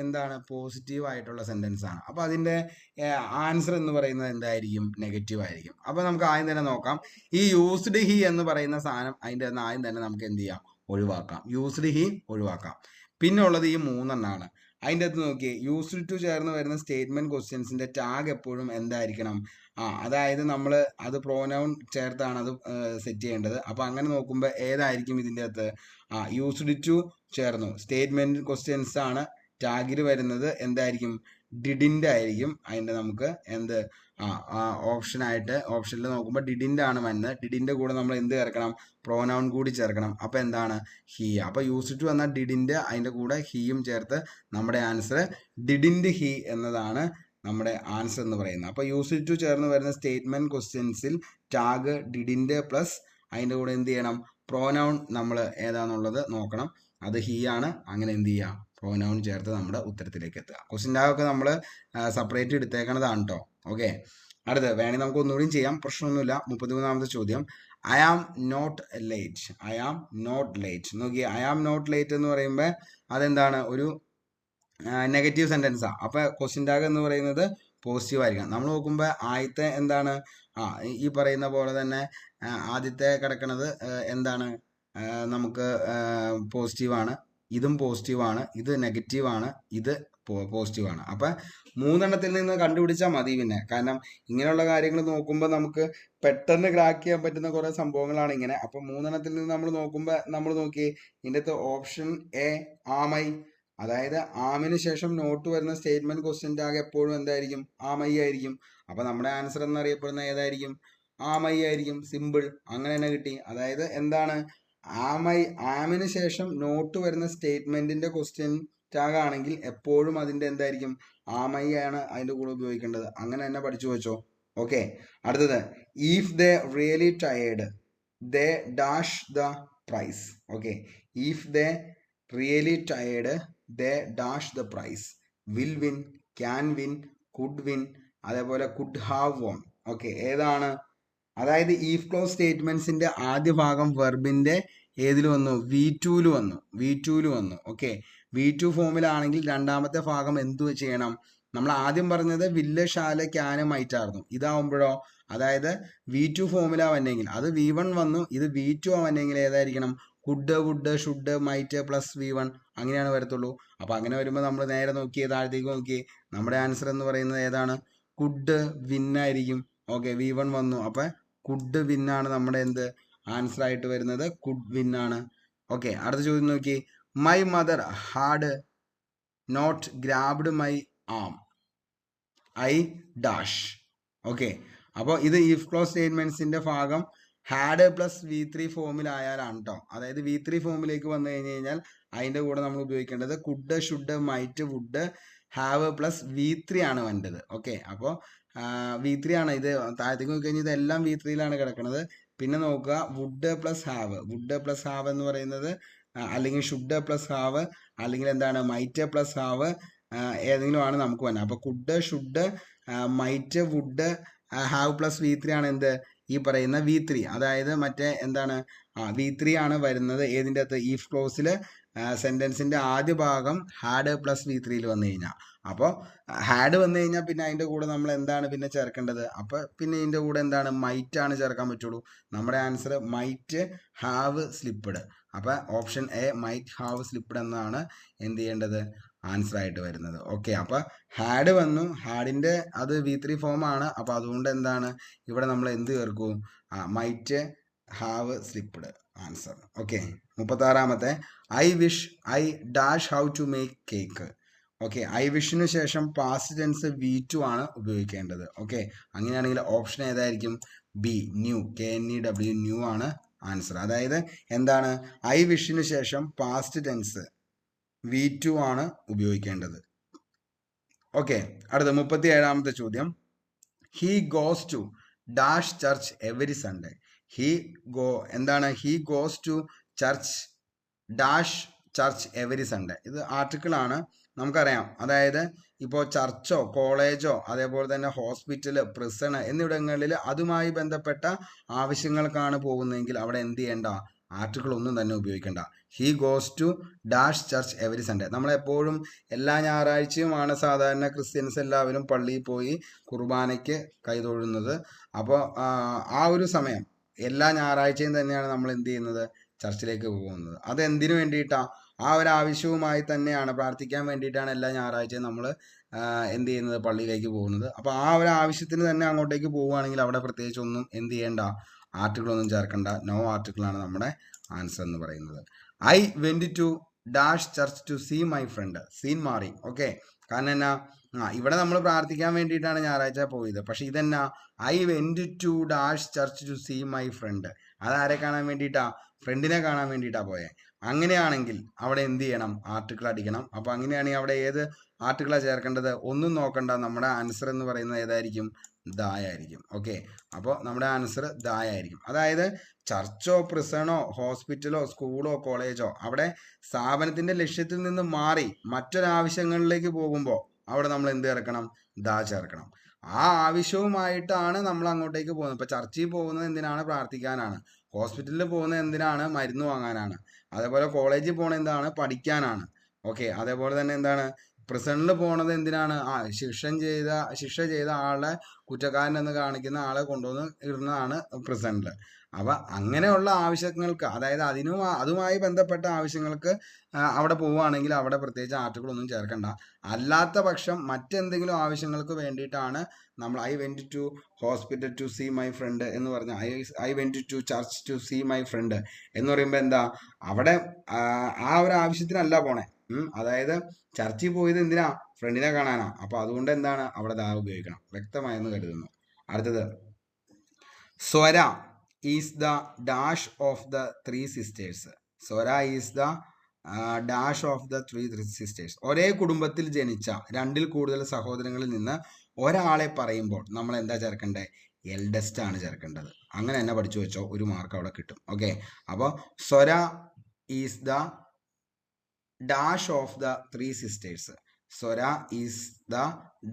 എന്താണ്? പോസിറ്റീവ് ആയിട്ടുള്ള സെന്റൻസ് ആണ്. അപ്പോൾ അതിൻ്റെ ആൻസർ എന്ന് പറയുന്നത് എന്തായിരിക്കും? നെഗറ്റീവ് ആയിരിക്കും. അപ്പോൾ നമുക്ക് ആദ്യം തന്നെ നോക്കാം. ഈ യൂസ്ഡ് ഹി എന്ന് പറയുന്ന സാധനം അതിൻ്റെ ആദ്യം തന്നെ നമുക്ക് എന്ത് ചെയ്യാം? ഒഴിവാക്കാം. യൂസ്ഡ് ഹി ഒഴിവാക്കാം. പിന്നെ ഉള്ളത് ഈ 3 എണ്ണമാണ്. അതിൻ്റെ അകത്ത് നോക്കിയേ, യൂസ്ഡ് ടു ചേർന്ന് വരുന്ന സ്റ്റേറ്റ്മെന്റ് ക്വസ്റ്റ്യൻസിന്റെ ടാഗ് എപ്പോഴും എന്തായിരിക്കണം? അതായത് നമ്മൾ അത് പ്രോനൗൺ ചേർത്താണ് അത് സെറ്റ് ചെയ്യേണ്ടത്. അപ്പോൾ അങ്ങനെ നോക്കുമ്പോൾ ഏതായിരിക്കും ഇതിൻ്റെ അകത്ത്? യൂസ്ഡ് ടു ചേർന്നു, സ്റ്റേറ്റ്മെന്റ് ക്വസ്റ്റ്യൻസ് ആണ് ടാഗിൽ വരുന്നത്. എന്തായിരിക്കും? ഡിഡിൻ്റെ ആയിരിക്കും. അതിൻ്റെ നമുക്ക് എന്ത് ഓപ്ഷനിൽ നോക്കുമ്പോൾ ഡിഡിൻ്റെ ആണ് വരുന്നത്. ഡിഡിൻ്റെ കൂടെ നമ്മൾ എന്ത് ചേർക്കണം? പ്രോനൗൺ കൂടി ചേർക്കണം. അപ്പോൾ എന്താണ്? ഹി. അപ്പോൾ യൂസ്ഡ് ടു എന്നാൽ ഡിഡിൻ്റെ, അതിൻ്റെ കൂടെ ഹീയും ചേർത്ത് നമ്മുടെ ആൻസർ ഡിഡിൻ്റെ ഹി എന്നതാണ് നമ്മുടെ ആൻസർ എന്ന് പറയുന്നത്. അപ്പോൾ യൂസ്ഡ് ടു ചേർന്ന് വരുന്ന സ്റ്റേറ്റ്മെന്റ് ക്വസ്റ്റ്യൻസിൽ ടാഗ് ഡിഡിൻ്റെ പ്ലസ് അതിൻ്റെ കൂടെ എന്ത് ചെയ്യണം? പ്രോനൗൺ നമ്മൾ ഏതാണെന്നുള്ളത് നോക്കണം. അത് ഹി ആണ്. അങ്ങനെ എന്ത് ചെയ്യുക? പ്രോനൗൺ ചേർത്ത് നമ്മുടെ ഉത്തരത്തിലേക്ക് എത്തുക. ക്വസ്റ്റ്യൻ ടാഗൊക്കെ നമ്മൾ സെപ്പറേറ്റ് എടുത്തേക്കണതാണ് കേട്ടോ. ഓക്കെ, അടുത്ത് വേണമെങ്കിൽ നമുക്ക് ഒന്നുകൂടിയും ചെയ്യാം, പ്രശ്നമൊന്നുമില്ല. 33ാമത്തെ ചോദ്യം, I am not late. I am not late. നോക്കിയേ, ഐ ആം നോട്ട് ലേറ്റ് എന്ന് പറയുമ്പോൾ അതെന്താണ്? ഒരു നെഗറ്റീവ് സെന്റൻസാണ്. അപ്പോൾ ക്വസ്റ്റ്യൻ ടാഗ് എന്ന് പറയുന്നത് പോസിറ്റീവ് ആയിരിക്കണം. നമ്മൾ നോക്കുമ്പോൾ ആദ്യത്തെ എന്താണ്? ഈ പറയുന്ന പോലെ തന്നെ ആദ്യത്തെ കിടക്കുന്നത് എന്താണ്, നമുക്ക് പോസിറ്റീവാണ്, ഇതും പോസിറ്റീവാണ്, ഇത് നെഗറ്റീവാണ്, ഇത് പോസിറ്റീവാണ്. അപ്പം 3 നിന്ന് കണ്ടുപിടിച്ചാൽ മതി. പിന്നെ കാരണം ഇങ്ങനെയുള്ള കാര്യങ്ങൾ നോക്കുമ്പോൾ നമുക്ക് പെട്ടെന്ന് ക്രാക്ക് ചെയ്യാൻ പറ്റുന്ന കുറേ സംഭവങ്ങളാണ് ഇങ്ങനെ. അപ്പം 3 നിന്ന് നമ്മൾ നോക്കുമ്പോൾ നമ്മൾ നോക്കിയേ, ഇതിൻ്റെ അകത്ത് ഓപ്ഷൻ എ ആമൈ, അതായത് ആമിന് ശേഷം നോട്ട് വരുന്ന സ്റ്റേറ്റ്മെന്റ് ക്വസ്റ്റ്യൻ്റെ ആകെ എപ്പോഴും എന്തായിരിക്കും, ആമൈ ആയിരിക്കും. അപ്പൊ നമ്മുടെ ആൻസർ എന്നറിയപ്പെടുന്ന ഏതായിരിക്കും, ആമൈ ആയിരിക്കും. സിമ്പിൾ, അങ്ങനെ തന്നെ കിട്ടി. അതായത് എന്താണ്, ആമിന് ശേഷം നോട്ട് വരുന്ന സ്റ്റേറ്റ്മെന്റിന്റെ ക്വസ്റ്റ്യൻ ടാഗ് ആണെങ്കിൽ എപ്പോഴും അതിന്റെ എന്തായിരിക്കും, ആമൈ ആണ് അതിന്റെ കൂടെ ഉപയോഗിക്കേണ്ടത്. അങ്ങനെ തന്നെ പഠിച്ചു വെച്ചോ. ഓക്കെ, അടുത്തത്, if they really tired they dash the price. Okay, if they really tired they dash the price. Will win, can win, could win, അതേപോലെ കുഡ് ഹാവ് വോൺ. ഓക്കെ, ഏതാണ്, അതായത് ഈഫ് ക്ലോസ് സ്റ്റേറ്റ്മെന്റ്സിന്റെ ആദ്യ ഭാഗം വെർബിന്റെ ഏതിൽ വന്നു, V2 വന്നു. Okay, V2 ഫോമിലാണെങ്കിൽ രണ്ടാമത്തെ ഭാഗം എന്തു ചെയ്യണം, നമ്മൾ ആദ്യം പറഞ്ഞത് വില്ല്, ഷാല്, ക്യാന്, മൈറ്റായിരുന്നു. ഇതാവുമ്പോഴോ, അതായത് V2 ഫോമിലാ വന്നെങ്കിൽ അത് V1 വന്നു, ഇത് V2 വന്നെങ്കിൽ ഏതായിരിക്കണം, could, would, should, might plus V1, അങ്ങനെയാണ് വരത്തുള്ളൂ. അപ്പൊ അങ്ങനെ വരുമ്പോൾ നമ്മൾ നേരെ നോക്കിയേ, താഴത്തേക്ക് നോക്കിയേ, നമ്മുടെ ആൻസർ എന്ന് പറയുന്നത് ഏതാണ്, കുഡ് വിൻ ആയിരിക്കും. ഓക്കെ, V1 വന്നു, അപ്പൊ കുഡ് വിൻ ആണ് നമ്മുടെ എന്ത് ആൻസർ ആയിട്ട് വരുന്നത്, കുഡ് വിൻ ആണ്. ഓക്കെ, അടുത്ത ചോദ്യം നോക്കി, my mother had not grabbed my arm, I dash. Okay, അപ്പോൾ ഇത് ഇഫ് ക്ലോസ് സ്റ്റേറ്റ്മെന്റ്സിന്റെ ഭാഗം ഹാഡ് പ്ലസ് V3 ഫോമിലായാലാണ് കേട്ടോ. അതായത് V3 ഫോമിലേക്ക് വന്നു കഴിഞ്ഞാൽ അതിന്റെ കൂടെ നമ്മൾ ഉപയോഗിക്കേണ്ടത് could, should, might, would, have plus V3 ആണ് വേണ്ടത്. ഓക്കെ, അപ്പോൾ V3 ആണ്. ഇത് താഴത്തേക്ക് നോക്കി കഴിഞ്ഞാൽ ഇതെല്ലാം V3യിലാണ് കിടക്കുന്നത്. പിന്നെ നോക്കുക, വുഡ് പ്ലസ് ഹാവ് എന്ന് പറയുന്നത്, അല്ലെങ്കിൽ ഷുഡ് പ്ലസ് ഹാവ്, അല്ലെങ്കിൽ എന്താണ് മൈറ്റ് പ്ലസ് ഹാവ്, ഏതെങ്കിലും ആണ് നമുക്ക് വേണം. അപ്പൊ could, should, might, would, have plus V3 ആണ് എന്ത്, ഈ പറയുന്ന V3. അതായത് മറ്റേ എന്താണ്, V3 ആണ് വരുന്നത് ഏതിൻ്റെ അകത്ത്, ഈഫ് ക്ലോസിൽ സെന്റൻസിന്റെ ആദ്യ ഭാഗം ഹാഡ് പ്ലസ് V3യിൽ വന്നു കഴിഞ്ഞാൽ. അപ്പോൾ ഹാഡ് വന്നു കഴിഞ്ഞാൽ പിന്നെ അതിന്റെ കൂടെ നമ്മൾ എന്താണ് പിന്നെ ചേർക്കേണ്ടത്, അപ്പൊ പിന്നെ ഇതിന്റെ കൂടെ എന്താണ്, മൈറ്റ് ആണ് ചേർക്കാൻ പറ്റുള്ളൂ. നമ്മുടെ ആൻസർ മൈറ്റ് ഹാവ് സ്ലിപ്പ്ഡ്. അപ്പൊ option a might have slipped എന്നാണ് എന്ത് ചെയ്യേണ്ടത്, ആൻസർ ആയിട്ട് വരുന്നത്. ഓക്കെ, അപ്പൊ ഹാഡ് വന്നു, ഹാഡിന്റെ അത് V3 ഫോം ആണ്. അപ്പൊ അതുകൊണ്ട് എന്താണ് ഇവിടെ നമ്മൾ എന്ത് ചേർക്കും, might have slipped answer. Okay, 36ാമത്തെ, I wish I dash how to make cake. Okay, I വിഷിന് ശേഷം പാസ്റ്റ് ടെൻസ് V2 ആണ് ഉപയോഗിക്കേണ്ടത്. ഓക്കെ, അങ്ങനെയാണെങ്കിൽ ഓപ്ഷൻ ഏതായിരിക്കും, ബി ന്യൂ, KNEW, ന്യൂ ആണ് ആൻസർ. അതായത് എന്താണ്, ഐ വിഷിന് ശേഷം പാസ്റ്റ് ടെൻസ് V2 ആണ് ഉപയോഗിക്കേണ്ടത്. ഓക്കെ, അടുത്ത 37ാമത്തെ ചോദ്യം, he goes to dash church every Sunday. എന്താണ്, he goes to church dash church every Sunday. ഇത് ആർട്ടിക്കിൾ ആണ്, നമുക്കറിയാം. അതായത് ഇപ്പോൾ ചർച്ചോ കോളേജോ അതേപോലെ തന്നെ ഹോസ്പിറ്റല്, പ്രിസൺ എന്നിവിടങ്ങളിൽ അതുമായി ബന്ധപ്പെട്ട ആവശ്യങ്ങൾക്കാണ് പോകുന്നതെങ്കിൽ അവിടെ എന്ത് ചെയ്യേണ്ട, ആർട്ടിക്കിൾ ഒന്നും തന്നെ ഉപയോഗിക്കേണ്ട. He goes to dash church every Sunday. നമ്മളെപ്പോഴും എല്ലാ ഞായറാഴ്ചയുമാണ് സാധാരണ ക്രിസ്ത്യൻസ് എല്ലാവരും പള്ളിയിൽ പോയി കുർബാനയ്ക്ക് കൈതൊഴുന്നത്. അപ്പോൾ ആ ഒരു സമയം എല്ലാ ഞായറാഴ്ചയും തന്നെയാണ് നമ്മൾ എന്ത് ചെയ്യുന്നത്, ചർച്ചിലേക്ക് പോകുന്നത്. അത് എന്തിനു വേണ്ടിയിട്ടാ, ആ ഒരു ആവശ്യവുമായി തന്നെയാണ്, പ്രാർത്ഥിക്കാൻ വേണ്ടിയിട്ടാണ് എല്ലാ ഞായറാഴ്ചയും നമ്മൾ എന്ത് ചെയ്യുന്നത്, പള്ളിയിലേക്ക് പോകുന്നത്. അപ്പോൾ ആ ഒരു ആവശ്യത്തിന് തന്നെ അങ്ങോട്ടേക്ക് പോവുകയാണെങ്കിൽ അവിടെ പ്രത്യേകിച്ച് ഒന്നും എന്ത് ചെയ്യേണ്ട, ആർട്ടിക്കിൾ ഒന്നും ചേർക്കണ്ട. നോ ആർട്ടിക്കിൾ ആണ് നമ്മുടെ ആൻസർ എന്ന് പറയുന്നത്. I went to dash church to see my friend. Scene മാറി. ഓക്കെ, കാരണം എന്നാ, ഇവിടെ നമ്മൾ പ്രാർത്ഥിക്കാൻ വേണ്ടിയിട്ടാണ് ഞായറാഴ്ച പോയത്. പക്ഷെ ഇതെന്നാ, I went to dash church to see my friend. അതാരെ കാണാൻ വേണ്ടിയിട്ടാ, ഫ്രണ്ടിനെ കാണാൻ വേണ്ടിയിട്ടാ പോയെ. അങ്ങനെയാണെങ്കിൽ അവിടെ എന്ത് ചെയ്യണം, ആർട്ടിക്കിൾ അടിക്കണം. അപ്പൊ അങ്ങനെയാണെങ്കിൽ അവിടെ ഏത് ആർട്ടിക്കിളാണ് ചേർക്കേണ്ടത്, ഒന്നും നോക്കണ്ട, നമ്മുടെ ആൻസർ എന്ന് പറയുന്നത് ഏതായിരിക്കും, ദായായിരിക്കും. ഓക്കെ, അപ്പോൾ നമ്മുടെ ആൻസർ ദായായിരിക്കും. അതായത് ചർച്ചോ പ്രിസണോ ഹോസ്പിറ്റലോ സ്കൂളോ കോളേജോ അവിടെ സ്ഥാപനത്തിന്റെ ലക്ഷ്യത്തിൽ നിന്ന് മാറി മറ്റൊരാവശ്യങ്ങളിലേക്ക് പോകുമ്പോൾ അവിടെ നമ്മൾ എന്ത് ചേർക്കണം, ദാ ചേർക്കണം. ആ ആവശ്യവുമായിട്ടാണ് നമ്മൾ അങ്ങോട്ടേക്ക് പോകുന്നത്. ഇപ്പൊ ചർച്ചിൽ പോകുന്നത് എന്തിനാണ്, പ്രാർത്ഥിക്കാനാണ്. ഹോസ്പിറ്റലിൽ പോകുന്നത് എന്തിനാണ്, മരുന്ന് വാങ്ങാനാണ്. അതേപോലെ കോളേജിൽ പോകുന്നത് എന്താണ്, പഠിക്കാനാണ്. ഓക്കെ, അതേപോലെ തന്നെ എന്താണ്, പ്രിസണിൽ പോണത് എന്തിനാണ്, ശിക്ഷ ചെയ്ത ആളെ കുറ്റക്കാരൻ എന്ന് കാണിക്കുന്ന ആളെ കൊണ്ടുവന്ന് ഇടുന്നതാണ് പ്രിസണിൽ. അപ്പം അങ്ങനെയുള്ള ആവശ്യങ്ങൾക്ക്, അതായത് അതുമായി ബന്ധപ്പെട്ട ആവശ്യങ്ങൾക്ക് അവിടെ പോവുകയാണെങ്കിൽ അവിടെ പ്രത്യേകിച്ച് ആർട്ടിക്കിൾ ഒന്നും ചേർക്കണ്ട. അല്ലാത്ത പക്ഷം മറ്റെന്തെങ്കിലും ആവശ്യങ്ങൾക്ക് വേണ്ടിയിട്ടാണ് നമ്മൾ I went to hospital to see my friend എന്ന് പറഞ്ഞ I went to church to see my friend എന്ന് പറയുമ്പോൾ എന്താ, അവിടെ ആ ഒരു ആവശ്യത്തിനല്ല പോണേ. അതായത് ചർച്ചിൽ പോയത് എന്തിനാ, ഫ്രണ്ടിനെ കാണാനാ. അപ്പൊ അതുകൊണ്ട് എന്താണ് അവിടെ ദാ ഉപയോഗിക്കണം. വ്യക്തമായെന്ന് കരുതുന്നു. അടുത്തത്, Swara is the dash of the three sisters. Swara is the dash of the three sisters. ഒരേ കുടുംബത്തിൽ ജനിച്ച രണ്ടിൽ കൂടുതൽ സഹോദരങ്ങളിൽ നിന്ന് ഒരാളെ പറയുമ്പോൾ നമ്മൾ എന്താ ചേർക്കണ്ടേ, എൽഡസ്റ്റ് ആണ് ചേർക്കേണ്ടത്. അങ്ങനെ തന്നെ പഠിച്ചു വെച്ചോ, ഒരു മാർക്ക് അവിടെ കിട്ടും. ഓക്കെ, അപ്പോൾ Swara is the dash of the three sisters. Swara is the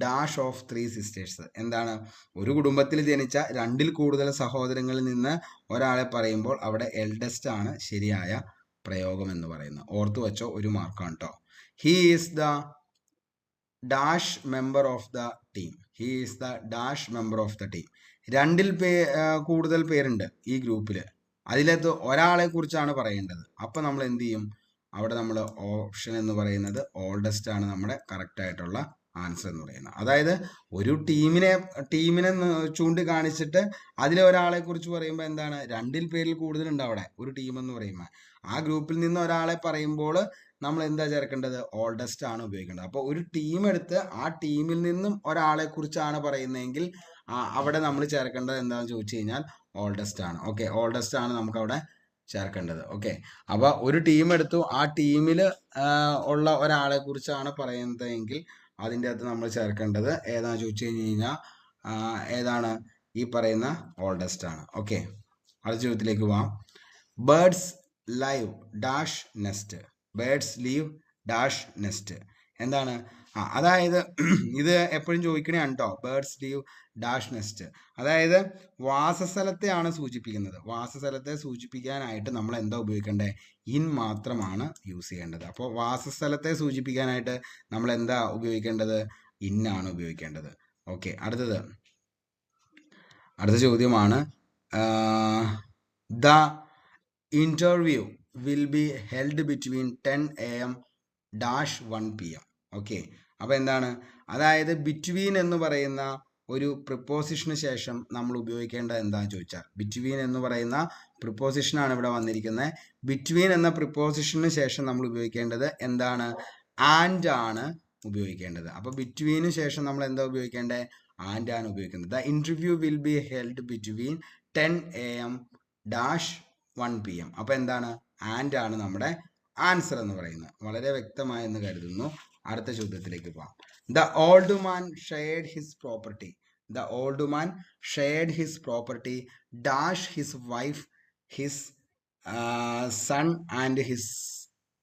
dash of three sisters. എന്താണ്, ഒരു കുടുംബത്തിൽ ജനിച്ച രണ്ടിൽ കൂടുതൽ സഹോദരങ്ങളിൽ നിന്ന് ഒരാളെ പറയുമ്പോൾ അവിടെ എൽഡസ്റ്റ് ആണ് ശരിയായ പ്രയോഗം എന്ന് പറയുന്നത്. ഓർത്തു വെച്ചോ, ഒരു മാർക്കാണ് കേട്ടോ. He is the dash member of the team. He is the dash member of the team. രണ്ടിൽ കൂടുതൽ പേരുണ്ട് ഈ ഗ്രൂപ്പിൽ, അതിലകത്ത് ഒരാളെ കുറിച്ചാണ് പറയേണ്ടത്. അപ്പം നമ്മൾ എന്ത് ചെയ്യും, അവിടെ നമ്മൾ ഓപ്ഷൻ എന്ന് പറയുന്നത് ഓൾഡസ്റ്റ് ആണ് നമ്മുടെ കറക്റ്റ് ആയിട്ടുള്ള ആൻസർ എന്ന് പറയുന്നത്. അതായത് ഒരു ടീമിനെ ചൂണ്ടിക്കാണിച്ചിട്ട് അതിലെ ഒരാളെ കുറിച്ച് പറയുമ്പോൾ എന്താണ്, രണ്ടിൽ പേരിൽ കൂടുതലുണ്ട് അവിടെ ഒരു ടീം എന്ന് പറയുമ്പോൾ. ആ ഗ്രൂപ്പിൽ നിന്ന് ഒരാളെ പറയുമ്പോൾ നമ്മൾ എന്താ ചേർക്കേണ്ടത്, ഓൾഡസ്റ്റ് ആണ് ഉപയോഗിക്കേണ്ടത്. അപ്പോൾ ഒരു ടീം എടുത്ത് ആ ടീമിൽ നിന്നും ഒരാളെ കുറിച്ചാണ് പറയുന്നതെങ്കിൽ അവിടെ നമ്മൾ ചേർക്കേണ്ടത് എന്താണെന്ന് ചോദിച്ചു കഴിഞ്ഞാൽ ഓൾഡസ്റ്റ് ആണ്. ഓക്കെ, ഓൾഡസ്റ്റ് ആണ് നമുക്ക് അവിടെ ചേർക്കേണ്ടത്. ഓക്കെ, അപ്പൊ ഒരു ടീം എടുത്തു, ആ ടീമിൽ ഉള്ള ഒരാളെ കുറിച്ചാണ് പറയുന്നതെങ്കിൽ അതിൻ്റെ അകത്ത് നമ്മൾ ചേർക്കേണ്ടത് ഏതാണെന്ന് ചോദിച്ചു കഴിഞ്ഞ് കഴിഞ്ഞാൽ ഏതാണ്, ഈ പറയുന്ന ഓൾഡസ്റ്റ് ആണ്. ഓക്കെ, അടുത്ത ചോദ്യത്തിലേക്ക് പോവാം. Birds live dash nest. Birds leave dash nest. എന്താണ്, അതായത് ഇത് എപ്പോഴും ചോദിക്കണേയാണ് കേട്ടോ. ബേർഡ്സ് ലീവ് ഡാഷ് നെസ്റ്റ്, അതായത് വാസസ്ഥലത്തെയാണ് സൂചിപ്പിക്കുന്നത്. വാസസ്ഥലത്തെ സൂചിപ്പിക്കാനായിട്ട് നമ്മൾ എന്താ ഉപയോഗിക്കേണ്ടത്, ഇൻ മാത്രമാണ് യൂസ് ചെയ്യേണ്ടത്. അപ്പോൾ വാസസ്ഥലത്തെ സൂചിപ്പിക്കാനായിട്ട് നമ്മൾ എന്താ ഉപയോഗിക്കേണ്ടത്, ഇന്നാണ് ഉപയോഗിക്കേണ്ടത്. ഓക്കെ, അടുത്ത ചോദ്യമാണ്. The interview will be held between 10 AM dash 1 PM. Okay, അപ്പോൾ എന്താണ്, അതായത് ബിറ്റ്വീൻ എന്ന് പറയുന്ന ഒരു പ്രിപ്പോസിഷന് ശേഷം നമ്മൾ ഉപയോഗിക്കേണ്ടത് എന്താണെന്ന് ചോദിച്ചാൽ, ബിറ്റ്വീൻ എന്ന് പറയുന്ന പ്രിപ്പോസിഷനാണ് ഇവിടെ വന്നിരിക്കുന്നത്. ബിറ്റ്വീൻ എന്ന പ്രിപ്പോസിഷന് ശേഷം നമ്മൾ ഉപയോഗിക്കേണ്ടത് എന്താണ്, ആൻഡ് ആണ് ഉപയോഗിക്കേണ്ടത്. അപ്പോൾ ബിറ്റ്വീന് ശേഷം നമ്മൾ എന്താ ഉപയോഗിക്കേണ്ടത്, ആൻഡ് ആണ് ഉപയോഗിക്കുന്നത്. The interview will be held between 10 AM dash 1 PM. അപ്പോൾ എന്താണ്, ആൻഡ് ആണ് നമ്മുടെ ആൻസർ എന്ന് പറയുന്നത്. വളരെ വ്യക്തമായെന്ന് കരുതുന്നു. അടുത്ത ചോദ്യത്തിലേക്ക് പോകാം. The old man shared his property. The old man shared his property dash his wife, his son and his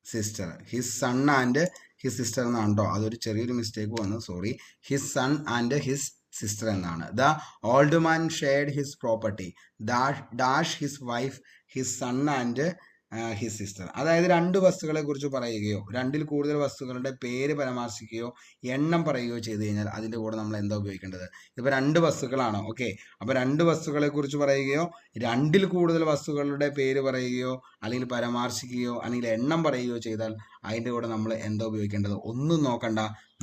sister. His son and his sister എന്നാണ് കേട്ടോ. അതൊരു ചെറിയൊരു മിസ്റ്റേക്ക് വന്നു, sorry. His son and his sister എന്നാണ്. The old man shared his property dash his wife, his son and his sister. അതായത് രണ്ട് വസ്തുക്കളെ കുറിച്ച് പറയുകയോ രണ്ടിൽ കൂടുതൽ വസ്തുക്കളുടെ പേര് പരാമർശിക്കുകയോ എണ്ണം പറയുകയോ ചെയ്തു കഴിഞ്ഞാൽ അതിൻ്റെ കൂടെ നമ്മൾ എന്താ ഉപയോഗിക്കേണ്ടത്, ഇതിപ്പോൾ രണ്ട് വസ്തുക്കളാണ്. ഓക്കെ, അപ്പോൾ രണ്ട് വസ്തുക്കളെ കുറിച്ച് പറയുകയോ രണ്ടിൽ കൂടുതൽ വസ്തുക്കളുടെ പേര് പറയുകയോ അല്ലെങ്കിൽ പരാമർശിക്കുകയോ അല്ലെങ്കിൽ എണ്ണം പറയുകയോ ചെയ്താൽ അതിൻ്റെ കൂടെ നമ്മൾ എന്താ ഉപയോഗിക്കേണ്ടത്, ഒന്നും നോക്കണ്ട,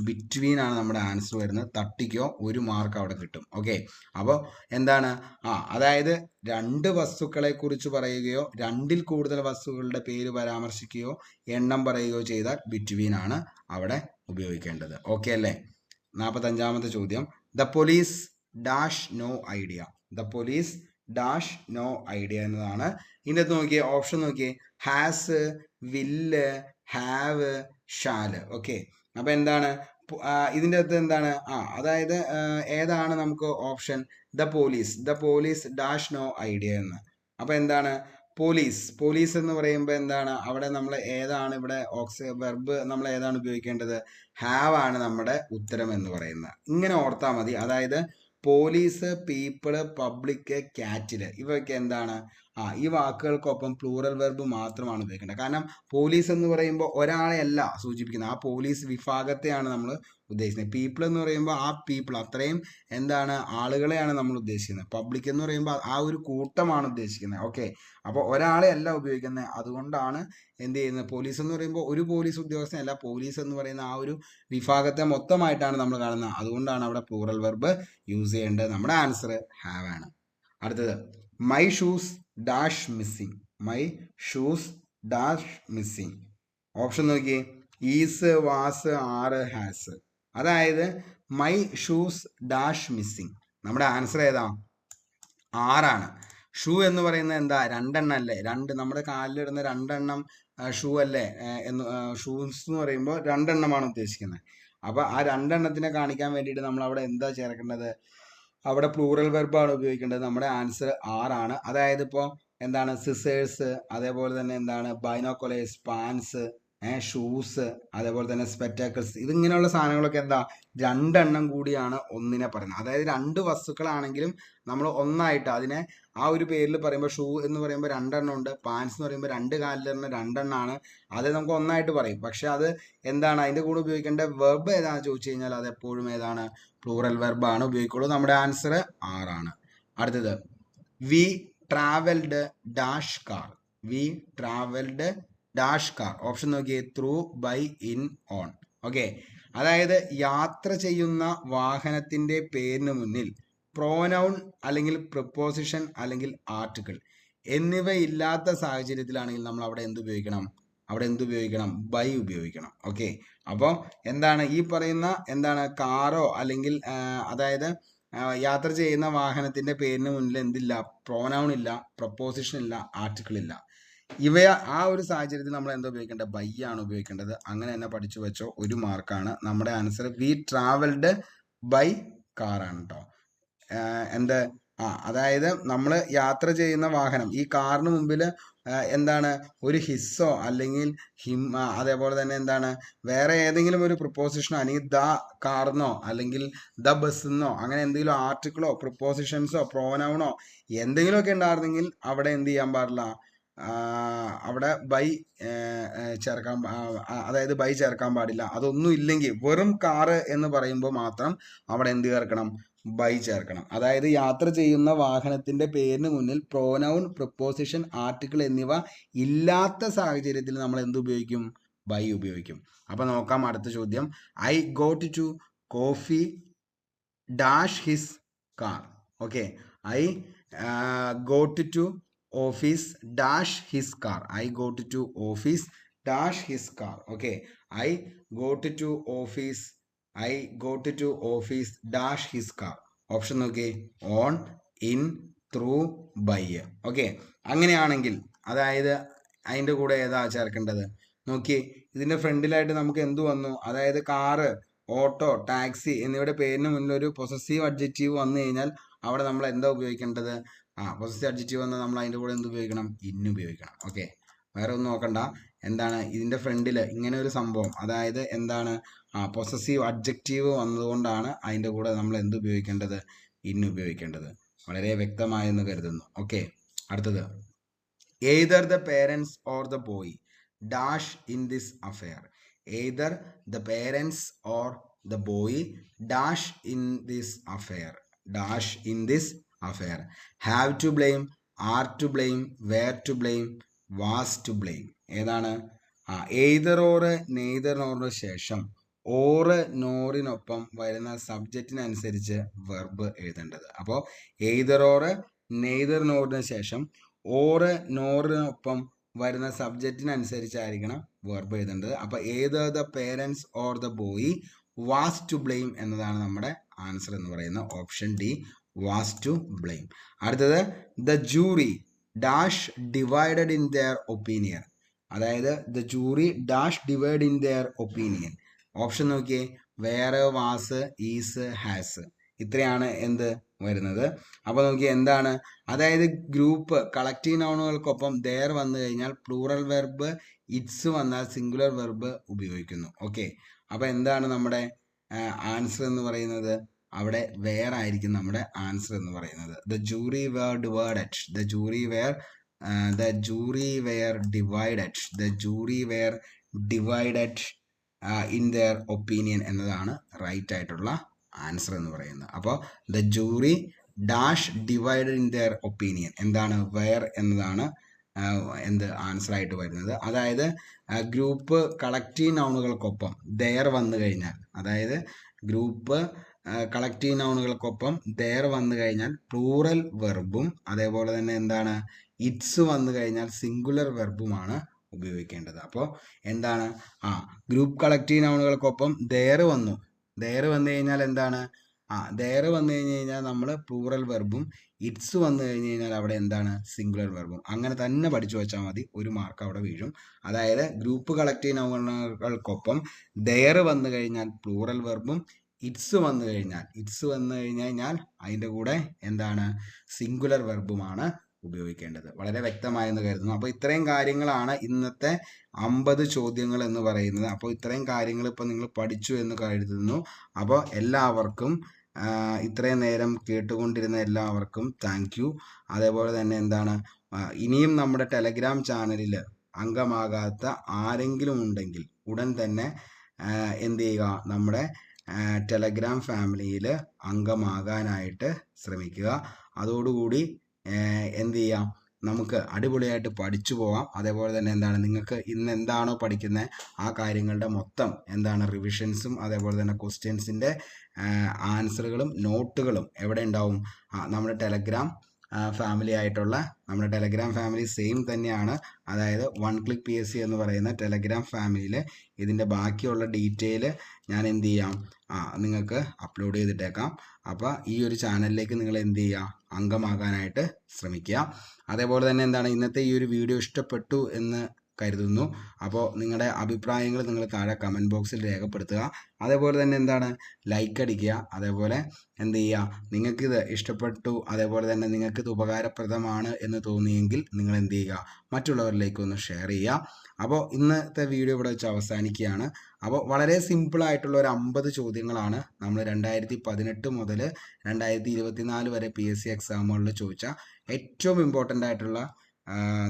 ബിറ്റ്വീൻ ആണ് നമ്മുടെ ആൻസർ വരുന്നത്. തട്ടിക്കോ, ഒരു മാർക്ക് അവിടെ കിട്ടും. ഓക്കെ, അപ്പോൾ എന്താണ്, അതായത് രണ്ട് വസ്തുക്കളെ കുറിച്ച് പറയുകയോ രണ്ടിൽ കൂടുതൽ വസ്തുക്കളുടെ പേര് പരാമർശിക്കുകയോ എണ്ണം പറയുകയോ ചെയ്താൽ ബിറ്റ്വീൻ ആണ് അവിടെ ഉപയോഗിക്കേണ്ടത്. ഓക്കെ അല്ലേ. 45ാമത്തെ ചോദ്യം. The police dash no idea. The police dash no idea എന്നതാണ്. ഇതിൻ്റെ നോക്കിയേ, ഓപ്ഷൻ നോക്കിയേ, ഹാസ്, വില്ല്, ഹാവ്, ഷാല്. ഓക്കെ, അപ്പോൾ എന്താണ് ഇതിൻ്റെ അകത്ത് എന്താണ്, അതായത് ഏതാണ് നമുക്ക് option, the police dash no idea എന്ന്. അപ്പോൾ എന്താണ്, പോലീസ് എന്ന് പറയുമ്പോൾ എന്താണ്, അവിടെ നമ്മൾ ഏതാണ് ഇവിടെ വെർബ് നമ്മൾ ഏതാണ് ഉപയോഗിക്കേണ്ടത്, ഹാവ് ആണ് നമ്മുടെ ഉത്തരം എന്ന് പറയുന്നത്. ഇങ്ങനെ ഓർത്താൽ മതി. അതായത് പോലീസ്, പീപ്പിള്, പബ്ലിക്, ക്യാറ്റില്, ഇവയൊക്കെ എന്താണ് ഈ വാക്കുകൾക്കൊപ്പം പ്ലൂറൽ വെർബ് മാത്രമാണ് ഉപയോഗിക്കേണ്ടത്. കാരണം പോലീസ് എന്ന് പറയുമ്പോൾ ഒരാളെ അല്ല സൂചിപ്പിക്കുന്നത്, ആ പോലീസ് വിഭാഗത്തെയാണ് നമ്മൾ ഉദ്ദേശിക്കുന്നത്. പീപ്പിൾ എന്ന് പറയുമ്പോൾ ആ പീപ്പിൾ അത്രയും ആളുകളെയാണ് നമ്മൾ ഉദ്ദേശിക്കുന്നത്. പബ്ലിക് എന്ന് പറയുമ്പോൾ ആ ഒരു കൂട്ടമാണ് ഉദ്ദേശിക്കുന്നത്. ഓക്കെ, അപ്പോൾ ഒരാളെ അല്ല ഉപയോഗിക്കുന്നത്. അതുകൊണ്ടാണ് എന്ത് ചെയ്യുന്നത്, പോലീസ് എന്ന് പറയുമ്പോൾ ഒരു പോലീസ് ഉദ്യോഗസ്ഥനല്ല, പോലീസ് എന്ന് പറയുന്ന ആ ഒരു വിഭാഗത്തെ മൊത്തമായിട്ടാണ് നമ്മൾ കാണുന്നത്. അതുകൊണ്ടാണ് അവിടെ പ്ലൂറൽ വെർബ് യൂസ് ചെയ്യേണ്ടത്. നമ്മുടെ ആൻസർ ഹാവ് ആണ്. അടുത്തത്, my shoes dash missing. My shoes dash missing. Option നോക്കിയേ, ഈസ്, വാസ്, ആർ, ഹാസ്. അതായത് മൈ ഷൂസ് ഡാഷ് മിസ്സിങ്. നമ്മുടെ ആൻസർ ഏതാ? ആറാണ്. ഷൂ എന്ന് പറയുന്നത് എന്താ? രണ്ടെണ്ണം അല്ലേ? നമ്മുടെ കാലിലിടുന്ന രണ്ടെണ്ണം ഷൂ അല്ലേ? ഷൂസ് എന്ന് പറയുമ്പോൾ രണ്ടെണ്ണമാണ് ഉദ്ദേശിക്കുന്നത്. അപ്പൊ ആ രണ്ടെണ്ണത്തിനെ കാണിക്കാൻ വേണ്ടിയിട്ട് നമ്മൾ അവിടെ എന്താ ചേർക്കേണ്ടത്? അവിടെ പ്ലൂറൽ വെർബാണ് ഉപയോഗിക്കേണ്ടത്. നമ്മുടെ ആൻസർ ആറാണ്. അതായത് ഇപ്പോൾ സിസേഴ്സ്, അതേപോലെ തന്നെ ബൈനോക്കുലേഴ്സ്, പാൻസ്, ഷൂസ്, അതേപോലെ തന്നെ സ്പെറ്റാക്കിൾസ്, ഇതിങ്ങനെയുള്ള സാധനങ്ങളൊക്കെ രണ്ടെണ്ണം കൂടിയാണ് ഒന്നിനെ പറയുന്നത്. അതായത് രണ്ട് വസ്തുക്കളാണെങ്കിലും നമ്മൾ ഒന്നായിട്ട് അതിനെ ആ ഒരു പേരിൽ പറയുമ്പോൾ, ഷൂ എന്ന് പറയുമ്പോൾ രണ്ടെണ്ണം ഉണ്ട്, പാൻസ് എന്ന് പറയുമ്പോൾ രണ്ട് കാലിലിരുന്ന രണ്ടെണ്ണമാണ്. അത് നമുക്ക് ഒന്നായിട്ട് പറയും. പക്ഷെ അത് അതിൻ്റെ കൂടെ ഉപയോഗിക്കേണ്ട വെർബ് ഏതാണെന്ന് ചോദിച്ചു കഴിഞ്ഞാൽ അത് എപ്പോഴും പ്ലൂറൽ വെർബാണ് ഉപയോഗിക്കുള്ളൂ. നമ്മുടെ ആൻസർ ആറാണ്. അടുത്തത്, we travelled dash car. We travelled dash car. Option നോക്കിയേ, through, by, in, on. Okay, അതായത് യാത്ര ചെയ്യുന്ന വാഹനത്തിന്റെ പേരിന് മുന്നിൽ പ്രോനൗൺ അല്ലെങ്കിൽ പ്രിപ്പോസിഷൻ അല്ലെങ്കിൽ ആർട്ടിക്കിൾ എന്നിവ ഇല്ലാത്ത സാഹചര്യത്തിലാണെങ്കിൽ നമ്മൾ അവിടെ എന്ത് ഉപയോഗിക്കണം? ബൈ ഉപയോഗിക്കണം. ഓക്കെ, അപ്പോൾ ഈ പറയുന്ന കാറോ അല്ലെങ്കിൽ അതായത് യാത്ര ചെയ്യുന്ന വാഹനത്തിന്റെ പേരിന് മുന്നിൽ എന്തില്ല? പ്രോനൗൺ ഇല്ല, പ്രപ്പോസിഷൻ ഇല്ല, ആർട്ടിക്കിൾ ഇല്ല. ആ ഒരു സാഹചര്യത്തിൽ നമ്മൾ എന്താ ഉപയോഗിക്കേണ്ടത്? ബൈ ആണ് ഉപയോഗിക്കേണ്ടത്. അങ്ങനെ തന്നെ പഠിച്ചു വെച്ചോ, 1 മാർക്കാണ്. നമ്മുടെ answer we travelled by car ആണ് കേട്ടോ. അതായത് നമ്മൾ യാത്ര ചെയ്യുന്ന വാഹനം, ഈ കാറിന് മുമ്പിൽ ഒരു ഹിസ്സോ അല്ലെങ്കിൽ ഹിം, അതേപോലെ തന്നെ വേറെ ഏതെങ്കിലും ഒരു പ്രിപ്പോസിഷനോ അല്ലെങ്കിൽ ദ കാർന്നോ അല്ലെങ്കിൽ ദ ബസ്സെന്നോ അങ്ങനെ എന്തെങ്കിലും ആർട്ടിക്കിളോ പ്രിപ്പോസിഷൻസോ പ്രോനൗണോ എന്തെങ്കിലുമൊക്കെ ഉണ്ടായിരുന്നെങ്കിൽ അവിടെ എന്ത് ചെയ്യാൻ പാടില്ല? അവിടെ ബൈ ചേർക്കാൻ, അതായത് ബൈ ചേർക്കാൻ പാടില്ല. അതൊന്നും ഇല്ലെങ്കിൽ വെറും കാറ് എന്ന് പറയുമ്പോൾ മാത്രം അവിടെ എന്ത് ചേർക്കണം? ബൈ ചേർക്കണം. അതായത് യാത്ര ചെയ്യുന്ന വാഹനത്തിന്റെ പേരിന് മുന്നിൽ പ്രോനൗൺ, പ്രിപ്പോസിഷൻ, ആർട്ടിക്കിൾ എന്നിവ ഇല്ലാത്ത സാഹചര്യത്തിൽ നമ്മൾ എന്ത് ഉപയോഗിക്കും? ബൈ ഉപയോഗിക്കും. അപ്പൊ നോക്കാം അടുത്ത ചോദ്യം. I got to coffee dash his car. Okay, I got to office dash his car. I got to office dash his car. Okay, I got to office dash his car. Option നോക്കിയേ, on, in, through, by. Okay, അങ്ങനെയാണെങ്കിൽ അതായത് അതിൻ്റെ കൂടെ ഏതാ ചേർക്കേണ്ടത്? നോക്കിയേ, ഇതിന്റെ ഫ്രണ്ടിലായിട്ട് നമുക്ക് എന്ത് വന്നു? അതായത് കാറ്, ഓട്ടോ, ടാക്സി എന്നിവയുടെ പേരിന് മുന്നിൽ ഒരു പൊസസീവ് അഡ്ജക്റ്റീവ് വന്നു കഴിഞ്ഞാൽ അവിടെ നമ്മൾ എന്താ ഉപയോഗിക്കേണ്ടത്? പൊസസീവ് അഡ്ജക്റ്റീവ് വന്നാൽ നമ്മൾ അതിൻ്റെ കൂടെ എന്ത് ഉപയോഗിക്കണം? ഇൻ ഉപയോഗിക്കണം. ഓക്കെ, വേറെ ഒന്നും നോക്കണ്ട. ഇതിന്റെ ഫ്രണ്ടിൽ ഇങ്ങനെ ഒരു സംഭവം, അതായത് പൊസസീവ് അഡ്ജക്റ്റീവ് വന്നതുകൊണ്ടാണ് അതിൻ്റെ കൂടെ നമ്മൾ എന്ത് ഉപയോഗിക്കേണ്ടത്? ഇൻ ഉപയോഗിക്കേണ്ടത്. വളരെ വ്യക്തമായെന്ന് കരുതുന്നു. ഓക്കെ, അടുത്തത്, either the parents or the boy dash in this affair. Either the parents or the boy dash in this affair. Dash in this affair. Have to blame, are to blame, were to blame, was to blame. ഏതാണ്? Either or neither നോറിന് ശേഷം or നോറിനൊപ്പം വരുന്ന സബ്ജക്റ്റിനനുസരിച്ച് verb എഴുതേണ്ടത്. അപ്പോൾ either or neither നോറിന് ശേഷം or നോറിനൊപ്പം വരുന്ന സബ്ജക്റ്റിനനുസരിച്ചായിരിക്കണം verb എഴുതേണ്ടത്. അപ്പോൾ either the parents or the boy was to blame എന്നതാണ് നമ്മുടെ ആൻസർ എന്ന് പറയുന്ന option d, was to blame. അടുത്തത്, the jury dash divided in their opinion. അതായത് the jury dash divide in their opinion. Option നോക്കിയേ, were, was, is, has. ഇത്രയാണ് എന്ത് വരുന്നത്. അപ്പോൾ നോക്കിയേ എന്താണ്? അതായത് ഗ്രൂപ്പ് കളക്റ്റീവ് നൗണുകൾക്കൊപ്പം ദെയർ വന്നു കഴിഞ്ഞാൽ പ്ലൂറൽ വെർബ് ഇറ്റ്സ് വന്നാൽ സിംഗുലർ വെർബ് ഉപയോഗിക്കുന്നു. ഓക്കെ, അപ്പോൾ എന്താണ് നമ്മുടെ ആൻസർ എന്ന് പറയുന്നത്? അവിടെ വേർ ആയിരിക്കും നമ്മുടെ ആൻസർ എന്ന് പറയുന്നത്. The jury were divided. The jury were the jury were divided. The jury were divided in their opinion എന്നതാണ് റൈറ്റ് ആയിട്ടുള്ള ആൻസർ എന്ന് പറയുന്നത്. അപ്പോൾ the jury dash divided in their opinion എന്താണ് വെയർ എന്നതാണ് എന്ത് ആൻസർ ആയിട്ട് വരുന്നത്. അതായത് ഗ്രൂപ്പ് കളക്റ്റീവ് നൗണുകൾക്കൊപ്പം ദെയർ വന്നു കഴിഞ്ഞാൽ, അതായത് ഗ്രൂപ്പ് കളക്റ്റീവ് നൗണുകൾക്കൊപ്പം ദെയർ വന്നു കഴിഞ്ഞാൽ പ്ലൂറൽ വെർബും അതേപോലെ തന്നെ എന്താണ് ഇറ്റ്സ് വന്നു കഴിഞ്ഞാൽ സിംഗുലർ വെർബുമാണ് ഉപയോഗിക്കേണ്ടത്. അപ്പോൾ എന്താണ് ഗ്രൂപ്പ് കളക്റ്റീവ് നൗണുകൾക്കൊപ്പം ദെയർ വന്നു കഴിഞ്ഞാൽ എന്താണ് ദെയർ വന്നു കഴിഞ്ഞാൽ നമ്മൾ പ്ലൂറൽ വെർബും ഇറ്റ്സ് വന്നു കഴിഞ്ഞാൽ അവിടെ എന്താണ് സിംഗുലർ വെർബും. അങ്ങനെ തന്നെ പഠിച്ചു വെച്ചാൽ മതി, ഒരു മാർക്ക് അവിടെ വീഴും. അതായത് ഗ്രൂപ്പ് കളക്റ്റീവ് നൗണുകൾക്കൊപ്പം ദെയർ വന്നു കഴിഞ്ഞാൽ പ്ലൂറൽ വെർബും ഇറ്റ്സ് വന്നു കഴിഞ്ഞാൽ അതിൻ്റെ കൂടെ എന്താണ് സിംഗുലർ വെർബുമാണ് ഉപയോഗിക്കേണ്ടത്. വളരെ വ്യക്തമായെന്ന് കരുതുന്നു. അപ്പോൾ ഇത്രയും കാര്യങ്ങളാണ് ഇന്നത്തെ 50 ചോദ്യങ്ങൾ എന്ന് പറയുന്നത്. അപ്പോൾ ഇത്രയും കാര്യങ്ങൾ ഇപ്പോൾ നിങ്ങൾ പഠിച്ചു എന്ന് കരുതുന്നു. അപ്പോൾ എല്ലാവർക്കും ഇത്രയും നേരം കേട്ടുകൊണ്ടിരുന്ന എല്ലാവർക്കും താങ്ക് യു. അതേപോലെ തന്നെ എന്താണ് ഇനിയും നമ്മുടെ ടെലഗ്രാം ചാനലിൽ അംഗമാകാത്ത ആരെങ്കിലും ഉണ്ടെങ്കിൽ ഉടൻ തന്നെ എന്ത് ചെയ്യുക, നമ്മുടെ ടെലഗ്രാം ഫാമിലിയിൽ അംഗമാകാനായിട്ട് ശ്രമിക്കുക. അതോടുകൂടി എന്ത് ചെയ്യാം, നമുക്ക് അടിപൊളിയായിട്ട് പഠിച്ചു പോകാം. അതേപോലെ തന്നെ എന്താണ് നിങ്ങൾക്ക് ഇന്ന് എന്താണോ പഠിക്കുന്നത് ആ കാര്യങ്ങളുടെ മൊത്തം എന്താണ് റിവിഷൻസും അതേപോലെ തന്നെ ക്വസ്റ്റ്യൻസിൻ്റെ ആൻസറുകളും നോട്ടുകളും എവിടെ ഉണ്ടാവും, നമ്മുടെ ടെലഗ്രാം ഫാമിലി ആയിട്ടുള്ള നമ്മുടെ ടെലഗ്രാം ഫാമിലി സെയിം തന്നെയാണ്. അതായത് വൺ ക്ലിക്ക് PSC എന്ന് പറയുന്ന ടെലഗ്രാം ഫാമിലിയിൽ ഇതിൻ്റെ ബാക്കിയുള്ള ഡീറ്റെയിൽ ഞാൻ എന്ത് ചെയ്യാം നിങ്ങൾക്ക് അപ്ലോഡ് ചെയ്തിട്ടേക്കാം. അപ്പോൾ ഈ ഒരു ചാനലിലേക്ക് നിങ്ങൾ എന്ത് ചെയ്യുക, അംഗമാകാനായിട്ട് ശ്രമിക്കുക. അതേപോലെ തന്നെ എന്താണ് ഇന്നത്തെ ഈ ഒരു വീഡിയോ ഇഷ്ടപ്പെട്ടു എന്ന് കരുതുന്നു. അപ്പോൾ നിങ്ങളുടെ അഭിപ്രായങ്ങൾ നിങ്ങൾ താഴെ കമൻറ്റ് ബോക്സിൽ രേഖപ്പെടുത്തുക. അതേപോലെ തന്നെ എന്താണ് ലൈക്ക് അടിക്കുക. അതേപോലെ എന്ത് ചെയ്യുക, നിങ്ങൾക്കിത് ഇഷ്ടപ്പെട്ടു അതേപോലെ തന്നെ നിങ്ങൾക്കിത് ഉപകാരപ്രദമാണ് എന്ന് തോന്നിയെങ്കിൽ നിങ്ങൾ എന്ത് ചെയ്യുക, മറ്റുള്ളവരിലേക്ക് ഒന്ന് ഷെയർ ചെയ്യുക. അപ്പോൾ ഇന്നത്തെ വീഡിയോ ഇവിടെ വെച്ച് അവസാനിക്കുകയാണ്. അപ്പോൾ വളരെ സിമ്പിളായിട്ടുള്ള ഒരു 50 ചോദ്യങ്ങളാണ് നമ്മൾ 2018 മുതൽ 2024 വരെ PSC എക്സാമുകളിൽ ചോദിച്ച ഏറ്റവും ഇമ്പോർട്ടൻ്റ് ആയിട്ടുള്ള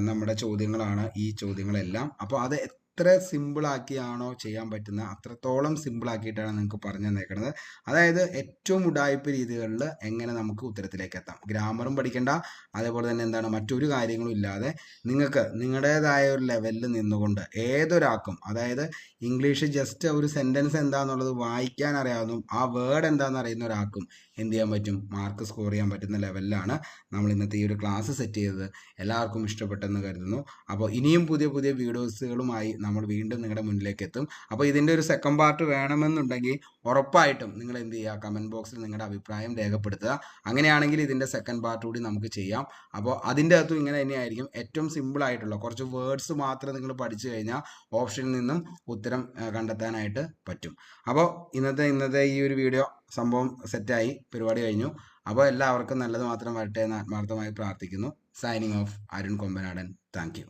നമ്മുടെ ചോദ്യങ്ങളാണ് ഈ ചോദ്യങ്ങളെല്ലാം. അപ്പോൾ അത് എത്ര സിമ്പിളാക്കിയാണോ ചെയ്യാൻ പറ്റുന്നത് അത്രത്തോളം സിമ്പിളാക്കിയിട്ടാണ് നിങ്ങൾക്ക് പറഞ്ഞു തന്നേക്കുന്നത്. അതായത് ഏറ്റവും ഉഡായിപ്പ് രീതികളിൽ എങ്ങനെ നമുക്ക് ഉത്തരത്തിലേക്ക് എത്താം. ഗ്രാമറും പഠിക്കേണ്ട, അതേപോലെ തന്നെ എന്താണ് മറ്റൊരു കാര്യങ്ങളും ഇല്ലാതെ നിങ്ങൾക്ക് നിങ്ങളുടേതായ ഒരു ലെവലിൽ നിന്നുകൊണ്ട് ഏതൊരാൾക്കും, അതായത് ഇംഗ്ലീഷ് ജസ്റ്റ് ഒരു സെൻറ്റൻസ് എന്താണെന്നുള്ളത് വായിക്കാൻ അറിയാവുന്നതും ആ വേർഡ് എന്താണെന്ന് അറിയുന്ന ഒരാൾക്കും എന്ത് ചെയ്യാൻ പറ്റും, മാർക്ക് സ്കോർ ചെയ്യാൻ പറ്റുന്ന ലെവലിലാണ് നമ്മൾ ഇന്നത്തെ ഈ ഒരു ക്ലാസ് സെറ്റ് ചെയ്തത്. എല്ലാവർക്കും ഇഷ്ടപ്പെട്ടെന്ന് കരുതുന്നു. അപ്പോൾ ഇനിയും പുതിയ പുതിയ വീഡിയോസുകളുമായി നമ്മൾ വീണ്ടും നിങ്ങളുടെ മുന്നിലേക്ക് എത്തും. അപ്പോൾ ഇതിൻ്റെ ഒരു സെക്കൻഡ് പാർട്ട് വേണമെന്നുണ്ടെങ്കിൽ ഉറപ്പായിട്ടും നിങ്ങൾ എന്ത് ചെയ്യുക, കമൻറ്റ് ബോക്സിൽ നിങ്ങളുടെ അഭിപ്രായം രേഖപ്പെടുത്തുക. അങ്ങനെയാണെങ്കിൽ ഇതിൻ്റെ സെക്കൻഡ് പാർട്ട് കൂടി നമുക്ക് ചെയ്യാം. അപ്പോൾ അതിൻ്റെ അകത്തും ഇങ്ങനെ തന്നെയായിരിക്കും. ഏറ്റവും സിമ്പിളായിട്ടുള്ള കുറച്ച് വേർഡ്സ് മാത്രം നിങ്ങൾ പഠിച്ചു കഴിഞ്ഞാൽ ഓപ്ഷനിൽ നിന്നും ഉത്തരം കണ്ടെത്താനായിട്ട് പറ്റും. അപ്പോൾ ഇന്നത്തെ ഈ ഒരു വീഡിയോ സംഭവം സെറ്റായി, പരിപാടി കഴിഞ്ഞു. അപ്പോൾ എല്ലാവർക്കും നല്ലത് മാത്രം വരട്ടെ എന്ന് ആത്മാർത്ഥമായി പ്രാർത്ഥിക്കുന്നു. Signing off, Arun Kombanadan. Thank you.